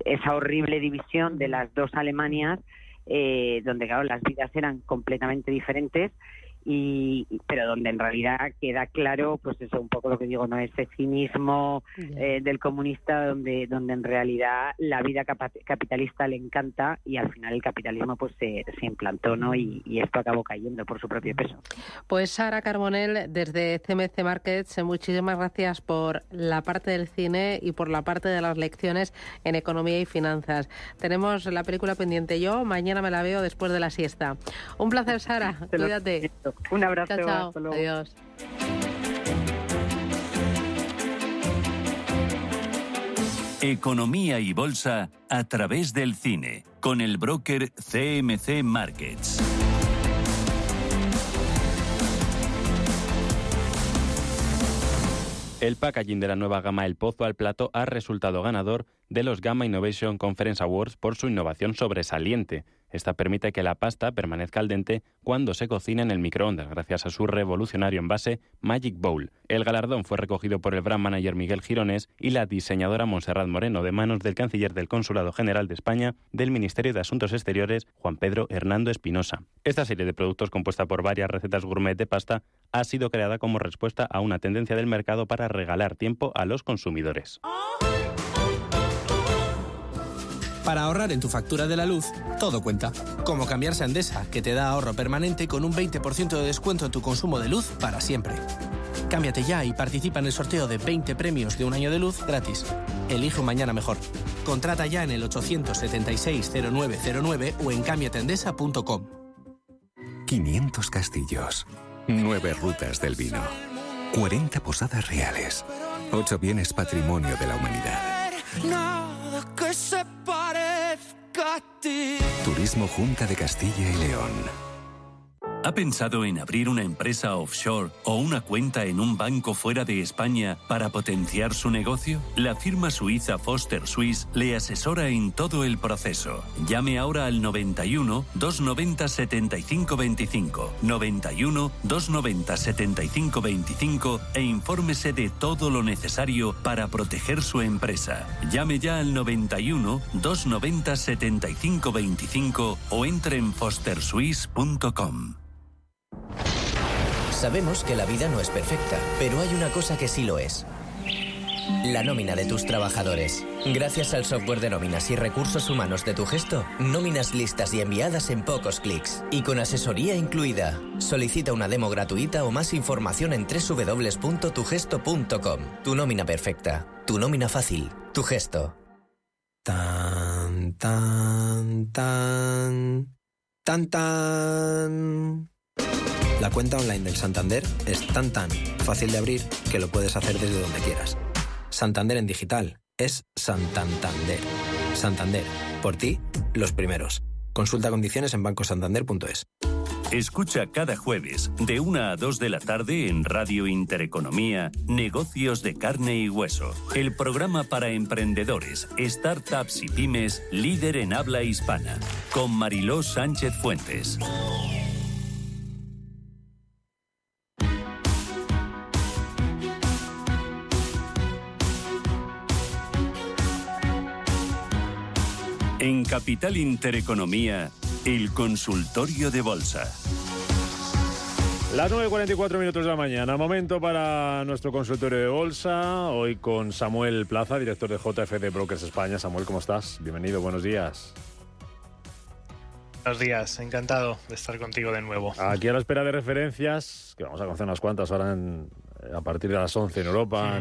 esa horrible división de las dos Alemanias, donde claro, las vidas eran completamente diferentes, pero donde en realidad queda claro, pues eso, un poco lo que digo, no, ese cinismo del comunista, donde en realidad la vida capitalista le encanta, y al final el capitalismo pues se implantó, ¿no? Y esto acabó cayendo por su propio peso. Pues Sara Carbonell, desde CMC Markets, muchísimas gracias por la parte del cine y por la parte de las lecciones en economía y finanzas. Tenemos la película pendiente. Yo mañana me la veo después de la siesta. Un placer, Sara. Cuídate. Un abrazo. Chao. Hasta luego. Adiós. Economía y bolsa a través del cine, con el broker CMC Markets. El packaging de la nueva gama El Pozo al Plato ha resultado ganador de los Gamma Innovation Conference Awards por su innovación sobresaliente. Esta permite que la pasta permanezca al dente cuando se cocina en el microondas, gracias a su revolucionario envase Magic Bowl. El galardón fue recogido por el brand manager Miguel Girones y la diseñadora Montserrat Moreno, de manos del canciller del Consulado General de España del Ministerio de Asuntos Exteriores, Juan Pedro Hernando Espinosa. Esta serie de productos, compuesta por varias recetas gourmet de pasta, ha sido creada como respuesta a una tendencia del mercado para regalar tiempo a los consumidores. Para ahorrar en tu factura de la luz, todo cuenta. Como cambiarse a Endesa, que te da ahorro permanente con un 20% de descuento en tu consumo de luz para siempre. Cámbiate ya y participa en el sorteo de 20 premios de un año de luz gratis. Elige un mañana mejor. Contrata ya en el 876-0909 o en cambiateendesa.com. 500 castillos, 9 rutas del vino, 40 posadas reales, 8 bienes patrimonio de la humanidad. Nada que se parezca a ti. Turismo Junta de Castilla y León. ¿Ha pensado en abrir una empresa offshore o una cuenta en un banco fuera de España para potenciar su negocio? La firma suiza Foster Swiss le asesora en todo el proceso. Llame ahora al 91 290 7525, 91 290 7525 e infórmese de todo lo necesario para proteger su empresa. Llame ya al 91 290 7525 o entre en fosterswiss.com. Sabemos que la vida no es perfecta, pero hay una cosa que sí lo es. La nómina de tus trabajadores. Gracias al software de nóminas y recursos humanos de Tu Gesto, nóminas listas y enviadas en pocos clics. Y con asesoría incluida. Solicita una demo gratuita o más información en www.tugesto.com. Tu nómina perfecta. Tu nómina fácil. Tu Gesto. Tan, tan, tan. Tan, tan. La cuenta online del Santander es tan fácil de abrir que lo puedes hacer desde donde quieras. Santander en digital es Santander. Santander, por ti, los primeros. Consulta condiciones en bancosantander.es. Escucha cada jueves de 1 a 2 de la tarde en Radio Intereconomía Negocios de Carne y Hueso, el programa para emprendedores, startups y pymes líder en habla hispana, con Mariló Sánchez Fuentes. En Capital Intereconomía, el consultorio de bolsa. Las 9:44 de la mañana, momento para nuestro consultorio de bolsa, hoy con Samuel Plaza, director de JFD Brokers España. Samuel, ¿cómo estás? Bienvenido, buenos días. Buenos días, encantado de estar contigo de nuevo. Aquí a la espera de referencias, que vamos a conocer unas cuantas ahora a partir de las 11 en Europa,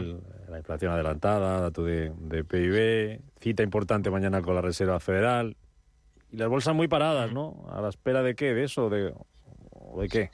la inflación adelantada, dato de PIB, cita importante mañana con la Reserva Federal, y las bolsas muy paradas, ¿no? ¿A la espera de qué? ¿De eso? ¿O de qué?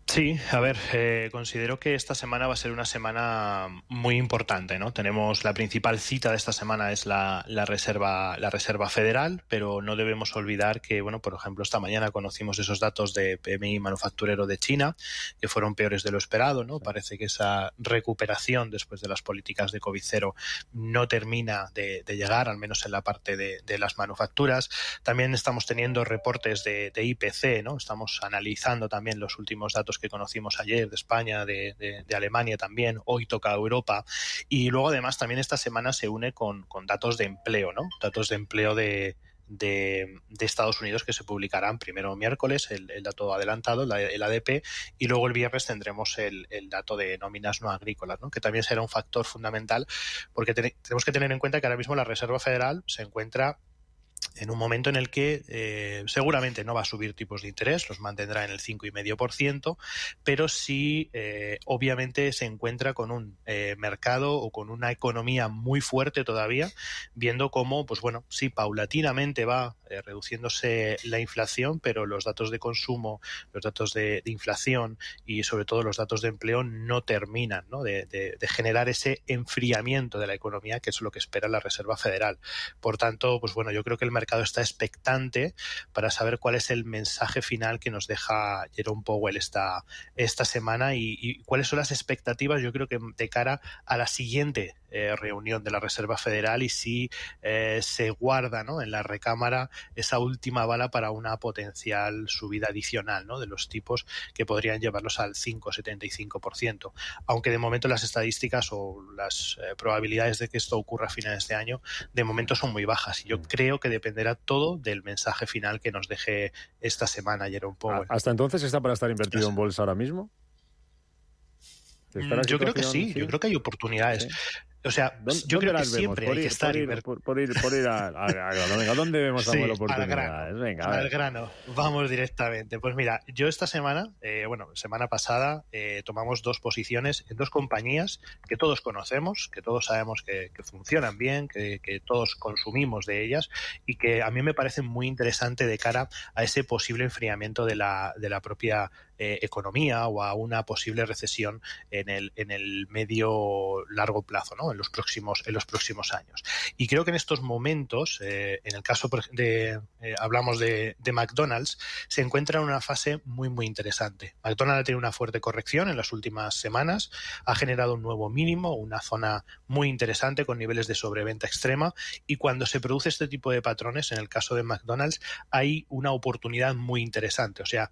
Sí, a ver, considero que esta semana va a ser una semana muy importante, ¿no? Tenemos la principal cita de esta semana es la Reserva Federal, pero no debemos olvidar que, bueno, por ejemplo, esta mañana conocimos esos datos de PMI manufacturero de China, que fueron peores de lo esperado, ¿no? Parece que esa recuperación después de las políticas de COVID-0 no termina de llegar, al menos en la parte de las manufacturas. También estamos teniendo reportes de IPC, ¿no? Estamos analizando también los últimos datos que conocimos ayer de España, de Alemania también, hoy toca Europa, y luego además también esta semana se une con datos de empleo, ¿no? Datos de empleo de Estados Unidos que se publicarán primero miércoles, el dato adelantado, el ADP, y luego el viernes tendremos el dato de nóminas no agrícolas, ¿no? Que también será un factor fundamental, porque tenemos que tener en cuenta que ahora mismo la Reserva Federal se encuentra en un momento en el que seguramente no va a subir tipos de interés, los mantendrá en el 5,5%, pero sí obviamente se encuentra con un mercado o con una economía muy fuerte todavía, viendo cómo, pues bueno, sí, paulatinamente va reduciéndose la inflación, pero los datos de consumo, los datos de inflación y sobre todo los datos de empleo no terminan, ¿no? de generar ese enfriamiento de la economía, que es lo que espera la Reserva Federal. Por tanto, pues bueno, yo creo que el mercado está expectante para saber cuál es el mensaje final que nos deja Jerome Powell esta semana y cuáles son las expectativas, yo creo que de cara a la siguiente reunión de la Reserva Federal, y si se guarda, ¿no?, en la recámara esa última bala para una potencial subida adicional, ¿no?, de los tipos que podrían llevarlos al 5,75%. Aunque de momento las estadísticas o las probabilidades de que esto ocurra a finales de año de momento son muy bajas, y yo creo que dependerá todo del mensaje final que nos deje esta semana Jerome Powell. ¿Hasta entonces está para estar invertido en bolsa ahora mismo? Yo creo que sí, yo creo que hay oportunidades. Sí. O sea, yo creo que siempre hay que estar... Por ir al grano. Venga, ¿dónde vemos oportunidades? Venga, al grano. Vamos directamente. Pues mira, yo esta semana, semana pasada, tomamos dos posiciones en dos compañías que todos conocemos, que todos sabemos que funcionan bien, que todos consumimos de ellas, y que a mí me parecen muy interesantes de cara a ese posible enfriamiento de la propia economía o a una posible recesión en el medio largo plazo, ¿no?, en los próximos años. Y creo que en estos momentos, en el caso hablamos de McDonald's, se encuentra en una fase muy muy interesante. McDonald's ha tenido una fuerte corrección en las últimas semanas, ha generado un nuevo mínimo, una zona muy interesante con niveles de sobreventa extrema, y cuando se produce este tipo de patrones, en el caso de McDonald's, hay una oportunidad muy interesante. O sea,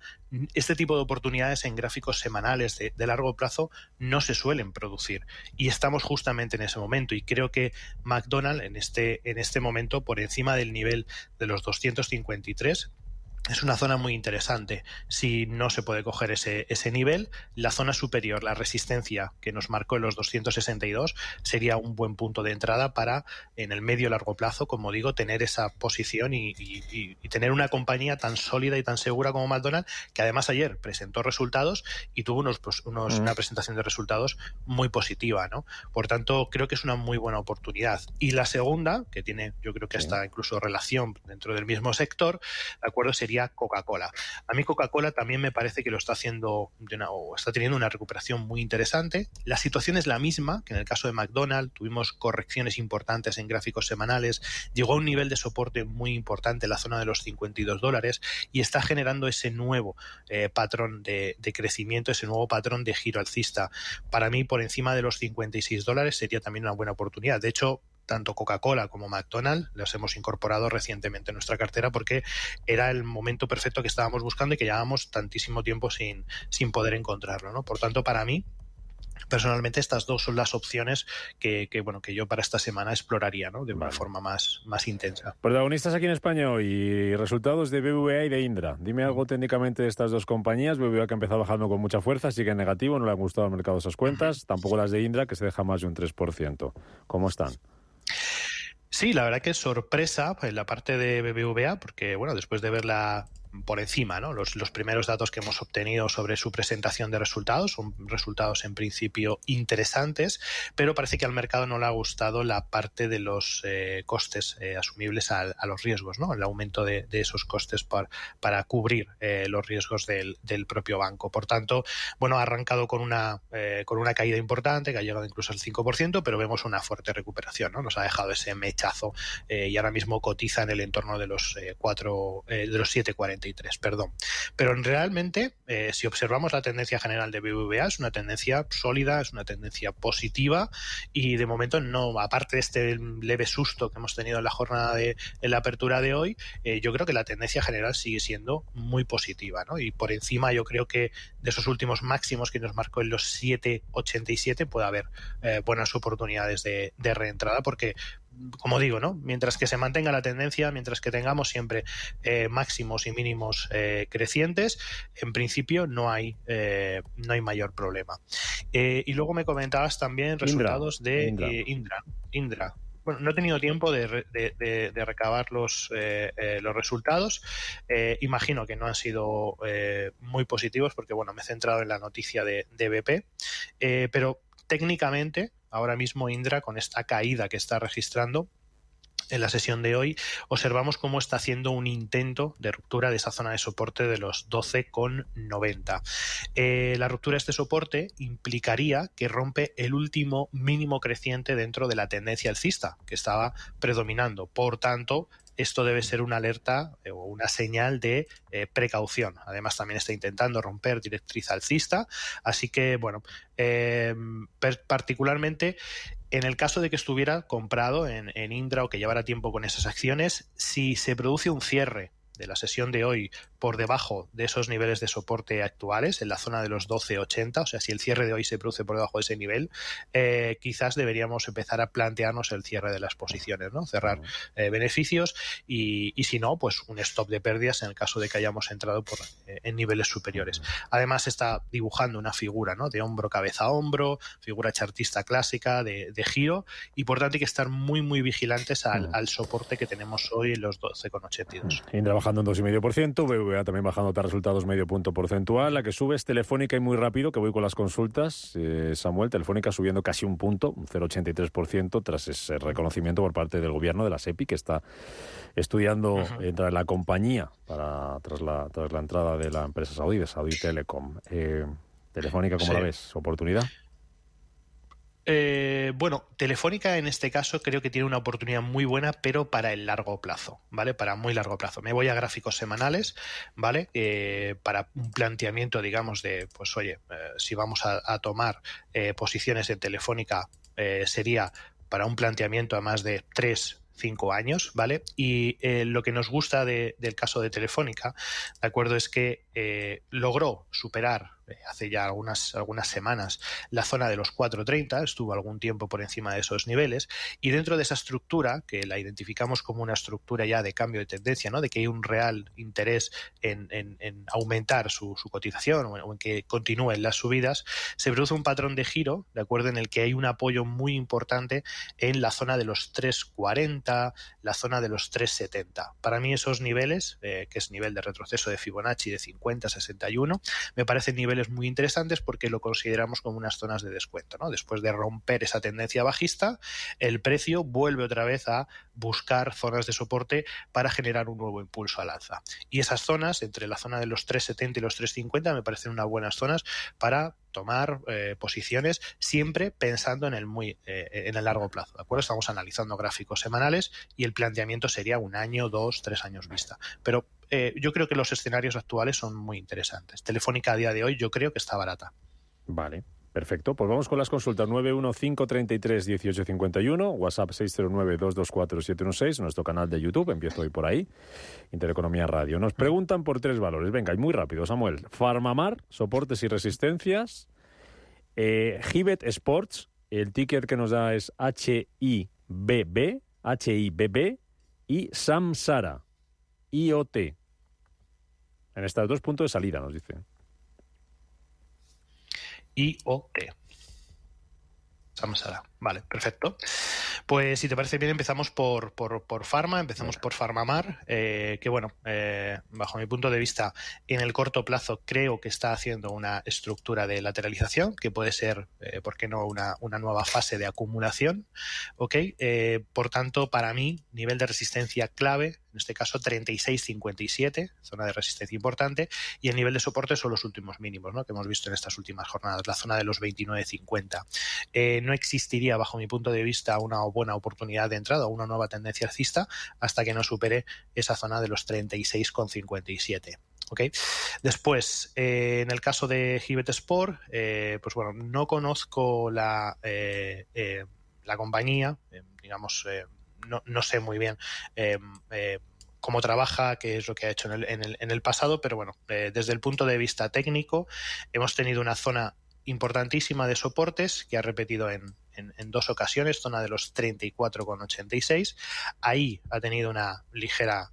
este tipo de oportunidades en gráficos semanales de largo plazo no se suelen producir, y estamos justamente en ese momento, y creo que McDonald's en este momento, por encima del nivel de los 253, es una zona muy interesante. Si no se puede coger ese nivel, la zona superior, la resistencia que nos marcó en los 262, sería un buen punto de entrada para, en el medio largo plazo, como digo, tener esa posición y tener una compañía tan sólida y tan segura como McDonald's, que además ayer presentó resultados y tuvo una presentación de resultados muy positiva, ¿no? Por tanto, creo que es una muy buena oportunidad. Y la segunda, que tiene, yo creo que hasta incluso relación dentro del mismo sector, ¿de acuerdo?, sería Coca-Cola. A mí Coca-Cola también me parece que lo está haciendo está teniendo una recuperación muy interesante. La situación es la misma que en el caso de McDonald's. Tuvimos correcciones importantes en gráficos semanales, llegó a un nivel de soporte muy importante en la zona de los $52 y está generando ese nuevo patrón de crecimiento, ese nuevo patrón de giro alcista. Para mí, por encima de los $56 sería también una buena oportunidad. De hecho, tanto Coca-Cola como McDonald's los hemos incorporado recientemente en nuestra cartera porque era el momento perfecto que estábamos buscando y que llevábamos tantísimo tiempo sin poder encontrarlo, ¿no? Por tanto, para mí, Personalmente estas dos son las opciones que yo para esta semana exploraría, ¿no? De una forma más intensa. Protagonistas aquí en España hoy y resultados de BBVA y de Indra. Dime algo técnicamente de estas dos compañías. BBVA, que ha empezado bajando con mucha fuerza, sigue en negativo, no le han gustado al mercado esas cuentas. Tampoco las de Indra, que se deja más de un 3%. ¿Cómo están? Sí, la verdad que es sorpresa en la parte de BBVA, porque después de verla por encima, ¿no? Los primeros datos que hemos obtenido sobre su presentación de resultados son resultados en principio interesantes, pero parece que al mercado no le ha gustado la parte de los costes asumibles a los riesgos, ¿no? El aumento de esos costes para cubrir los riesgos del propio banco. Por tanto, ha arrancado con una caída importante que ha llegado incluso al 5%, pero vemos una fuerte recuperación, ¿no? Nos ha dejado ese mechazo y ahora mismo cotiza en el entorno de los 7,43. Pero realmente, si observamos la tendencia general de BBVA, es una tendencia sólida, es una tendencia positiva y de momento no, aparte de este leve susto que hemos tenido en la jornada en la apertura de hoy, yo creo que la tendencia general sigue siendo muy positiva, ¿no? Y por encima yo creo que de esos últimos máximos que nos marcó en los 7,87 puede haber buenas oportunidades de reentrada, porque como digo, ¿no? Mientras que se mantenga la tendencia, mientras que tengamos siempre máximos y mínimos crecientes, en principio no hay mayor problema. Y luego me comentabas también resultados de Indra. Bueno, no he tenido tiempo de recabar los resultados. Imagino que no han sido muy positivos porque me he centrado en la noticia de BP, pero técnicamente ahora mismo Indra, con esta caída que está registrando en la sesión de hoy, observamos cómo está haciendo un intento de ruptura de esa zona de soporte de los 12,90. La ruptura de este soporte implicaría que rompe el último mínimo creciente dentro de la tendencia alcista que estaba predominando. Por tanto, esto debe ser una alerta o una señal de precaución. Además, también está intentando romper directriz alcista. Así que, particularmente en el caso de que estuviera comprado en Indra o que llevara tiempo con esas acciones, si se produce un cierre de la sesión de hoy por debajo de esos niveles de soporte actuales, en la zona de los 12,80, o sea, si el cierre de hoy se produce por debajo de ese nivel, quizás deberíamos empezar a plantearnos el cierre de las posiciones, ¿no? Cerrar beneficios y si no, pues un stop de pérdidas en el caso de que hayamos entrado en niveles superiores. Además está dibujando una figura, ¿no? De hombro, cabeza a hombro, figura chartista clásica de giro, y por tanto hay que estar muy, muy vigilantes al soporte que tenemos hoy en los 12,82. Indra bajando en 2,5%, BBVA también bajando hasta resultados medio punto porcentual. La que sube es Telefónica, y muy rápido, que voy con las consultas. Samuel, Telefónica subiendo casi un punto, un 0,83%, tras ese reconocimiento por parte del gobierno de la SEPI, que está estudiando entrar en la compañía tras la entrada de la empresa saudí, de Saudi Telecom. Telefónica, ¿cómo la ves? ¿Oportunidad? Telefónica en este caso creo que tiene una oportunidad muy buena, pero para el largo plazo, ¿vale? Para muy largo plazo. Me voy a gráficos semanales, ¿vale? Para un planteamiento, digamos, de, pues oye, si vamos a tomar posiciones en Telefónica, sería para un planteamiento a más de 3-5 años, ¿vale? Y lo que nos gusta del caso de Telefónica, ¿de acuerdo? Es que logró superar hace ya algunas semanas la zona de los 4,30, estuvo algún tiempo por encima de esos niveles, y dentro de esa estructura, que la identificamos como una estructura ya de cambio de tendencia, ¿no? De que hay un real interés en aumentar su cotización o en que continúen las subidas, se produce un patrón de giro, ¿de acuerdo? En el que hay un apoyo muy importante en la zona de los 3,40, la zona de los 3,70. Para mí esos niveles, que es nivel de retroceso de Fibonacci de 50-61, me parecen niveles muy interesantes porque lo consideramos como unas zonas de descuento, ¿no? Después de romper esa tendencia bajista, el precio vuelve otra vez a buscar zonas de soporte para generar un nuevo impulso al alza. Y esas zonas, entre la zona de los 3,70 y los 3,50, me parecen unas buenas zonas para tomar posiciones, siempre pensando en el largo plazo, ¿de acuerdo? Estamos analizando gráficos semanales y el planteamiento sería 1 año, 2, 3 años vista. Pero yo creo que los escenarios actuales son muy interesantes. Telefónica a día de hoy yo creo que está barata. Vale, perfecto. Pues vamos con las consultas. 915331851, WhatsApp 609224716, nuestro canal de YouTube, empiezo hoy por ahí, Intereconomía Radio. Nos preguntan por 3 valores. Venga, y muy rápido, Samuel. Farmamar, soportes y resistencias. Hibbett Sports, el ticker que nos da es HIBB, y Samsara, IoT. En estos 2 puntos de salida, nos dicen. IoT. Samsara. Vale, perfecto. Pues si te parece bien empezamos por Pharma, empezamos por PharmaMar, que bueno, bajo mi punto de vista, en el corto plazo creo que está haciendo una estructura de lateralización, que puede ser, ¿por qué no?, una nueva fase de acumulación, ¿ok? Por tanto, para mí, nivel de resistencia clave, en este caso 36,57, zona de resistencia importante, y el nivel de soporte son los últimos mínimos, ¿no?, que hemos visto en estas últimas jornadas, la zona de los 29,50. No existiría, bajo mi punto de vista, una buena oportunidad de entrada o una nueva tendencia alcista hasta que no supere esa zona de los 36,57. ¿Okay? Después, en el caso de Hibbett Sport, pues bueno, no conozco la compañía, digamos, no sé muy bien cómo trabaja, qué es lo que ha hecho en el pasado, pero bueno, desde el punto de vista técnico hemos tenido una zona importantísima de soportes que ha repetido en 2 ocasiones, zona de los 34,86. Ahí ha tenido una ligera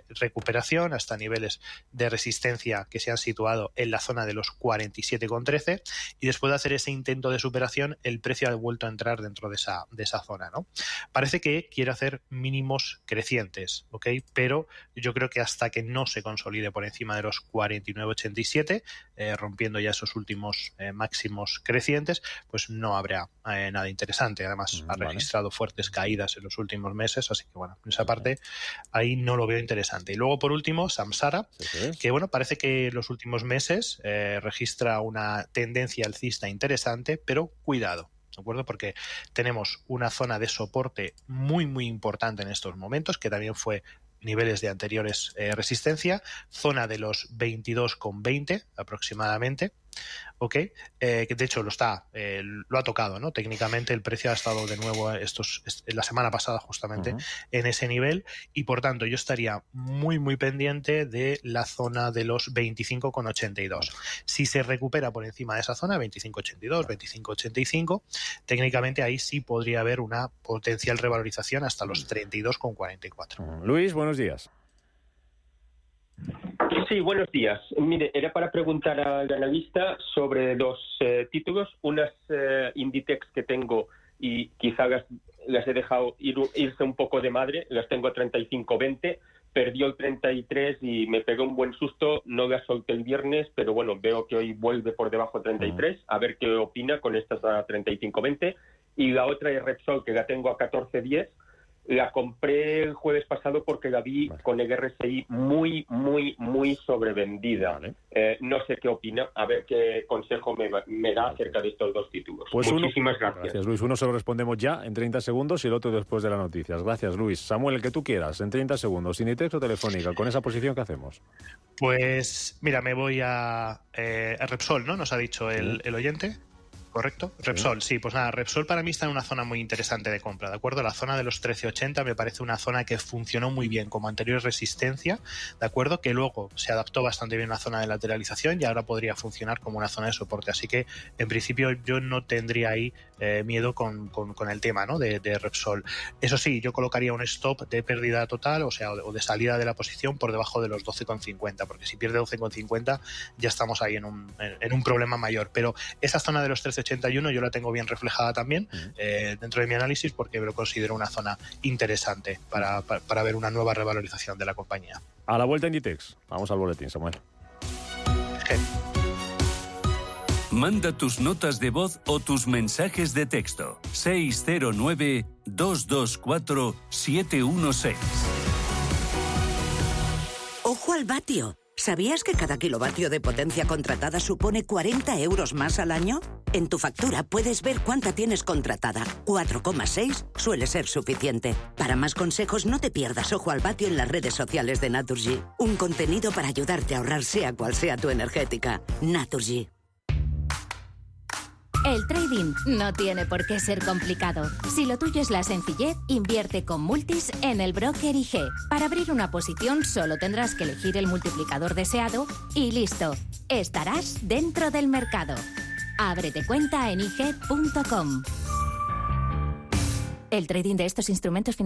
recuperación hasta niveles de resistencia que se han situado en la zona de los 47,13, y después de hacer ese intento de superación el precio ha vuelto a entrar dentro de esa zona, ¿no? Parece que quiere hacer mínimos crecientes, ¿ok? Pero yo creo que hasta que no se consolide por encima de los 49,87, rompiendo ya esos últimos máximos crecientes, pues no habrá nada interesante. Además, ha registrado fuertes caídas en los últimos meses, así que bueno, en esa parte ahí no lo veo interesante. Y luego, por último, Samsara, que bueno, parece que en los últimos meses registra una tendencia alcista interesante, pero cuidado, ¿de acuerdo? Porque tenemos una zona de soporte muy, muy importante en estos momentos, que también fue niveles de anteriores resistencia, zona de los 22,20 aproximadamente, ¿ok? Que de hecho lo ha tocado, ¿no? Técnicamente el precio ha estado de nuevo la semana pasada justamente en ese nivel, y por tanto yo estaría muy muy pendiente de la zona de los 25,82. Si se recupera por encima de esa zona, 25,82, 25,85, técnicamente ahí sí podría haber una potencial revalorización hasta los 32,44. Luis, buenos días. Sí, buenos días. Mire, era para preguntar al analista sobre 2 títulos. Unas Inditex que tengo y quizá las he dejado irse un poco de madre. Las tengo a 35,20. Perdió el 33 y me pegó un buen susto. No las solté el viernes, pero bueno, veo que hoy vuelve por debajo de 33. A ver qué opina con estas a 35,20. Y la otra es Repsol, que la tengo a 14,10. La compré el jueves pasado porque la vi con el RSI muy, muy, muy sobrevendida. No sé qué opina, a ver qué consejo me da acerca de estos 2 títulos. Pues muchísimas gracias. Gracias, Luis. Uno se lo respondemos ya en 30 segundos y el otro después de las noticias. Gracias, Luis. Samuel, el que tú quieras, en 30 segundos, Inditex o Telefónica, con esa posición que hacemos. Pues mira, me voy a Repsol, ¿no? Nos ha dicho el oyente. ¿Correcto? Repsol, sí, pues nada, Repsol para mí está en una zona muy interesante de compra, ¿de acuerdo? La zona de los 13,80 me parece una zona que funcionó muy bien como anterior resistencia, ¿de acuerdo? Que luego se adaptó bastante bien a la zona de lateralización y ahora podría funcionar como una zona de soporte, así que en principio yo no tendría ahí miedo con el tema, ¿no? de Repsol. Eso sí, yo colocaría un stop de pérdida total, o sea, o de salida de la posición por debajo de los 12,50, porque si pierde 12,50 ya estamos ahí en un problema mayor, pero esa zona de los 13,81 yo la tengo bien reflejada también dentro de mi análisis, porque lo considero una zona interesante para ver una nueva revalorización de la compañía. A la vuelta Inditex. Vamos al boletín, Samuel. Manda tus notas de voz o tus mensajes de texto. 609-224-716. ¡Ojo al vatio! ¿Sabías que cada kilovatio de potencia contratada supone 40 euros más al año? En tu factura puedes ver cuánta tienes contratada. 4,6 suele ser suficiente. Para más consejos, no te pierdas Ojo al vatio en las redes sociales de Naturgy. Un contenido para ayudarte a ahorrar sea cual sea tu energética. Naturgy. El trading no tiene por qué ser complicado. Si lo tuyo es la sencillez, invierte con Multis en el broker IG. Para abrir una posición solo tendrás que elegir el multiplicador deseado y listo. Estarás dentro del mercado. Ábrete cuenta en ig.com. El trading de estos instrumentos financieros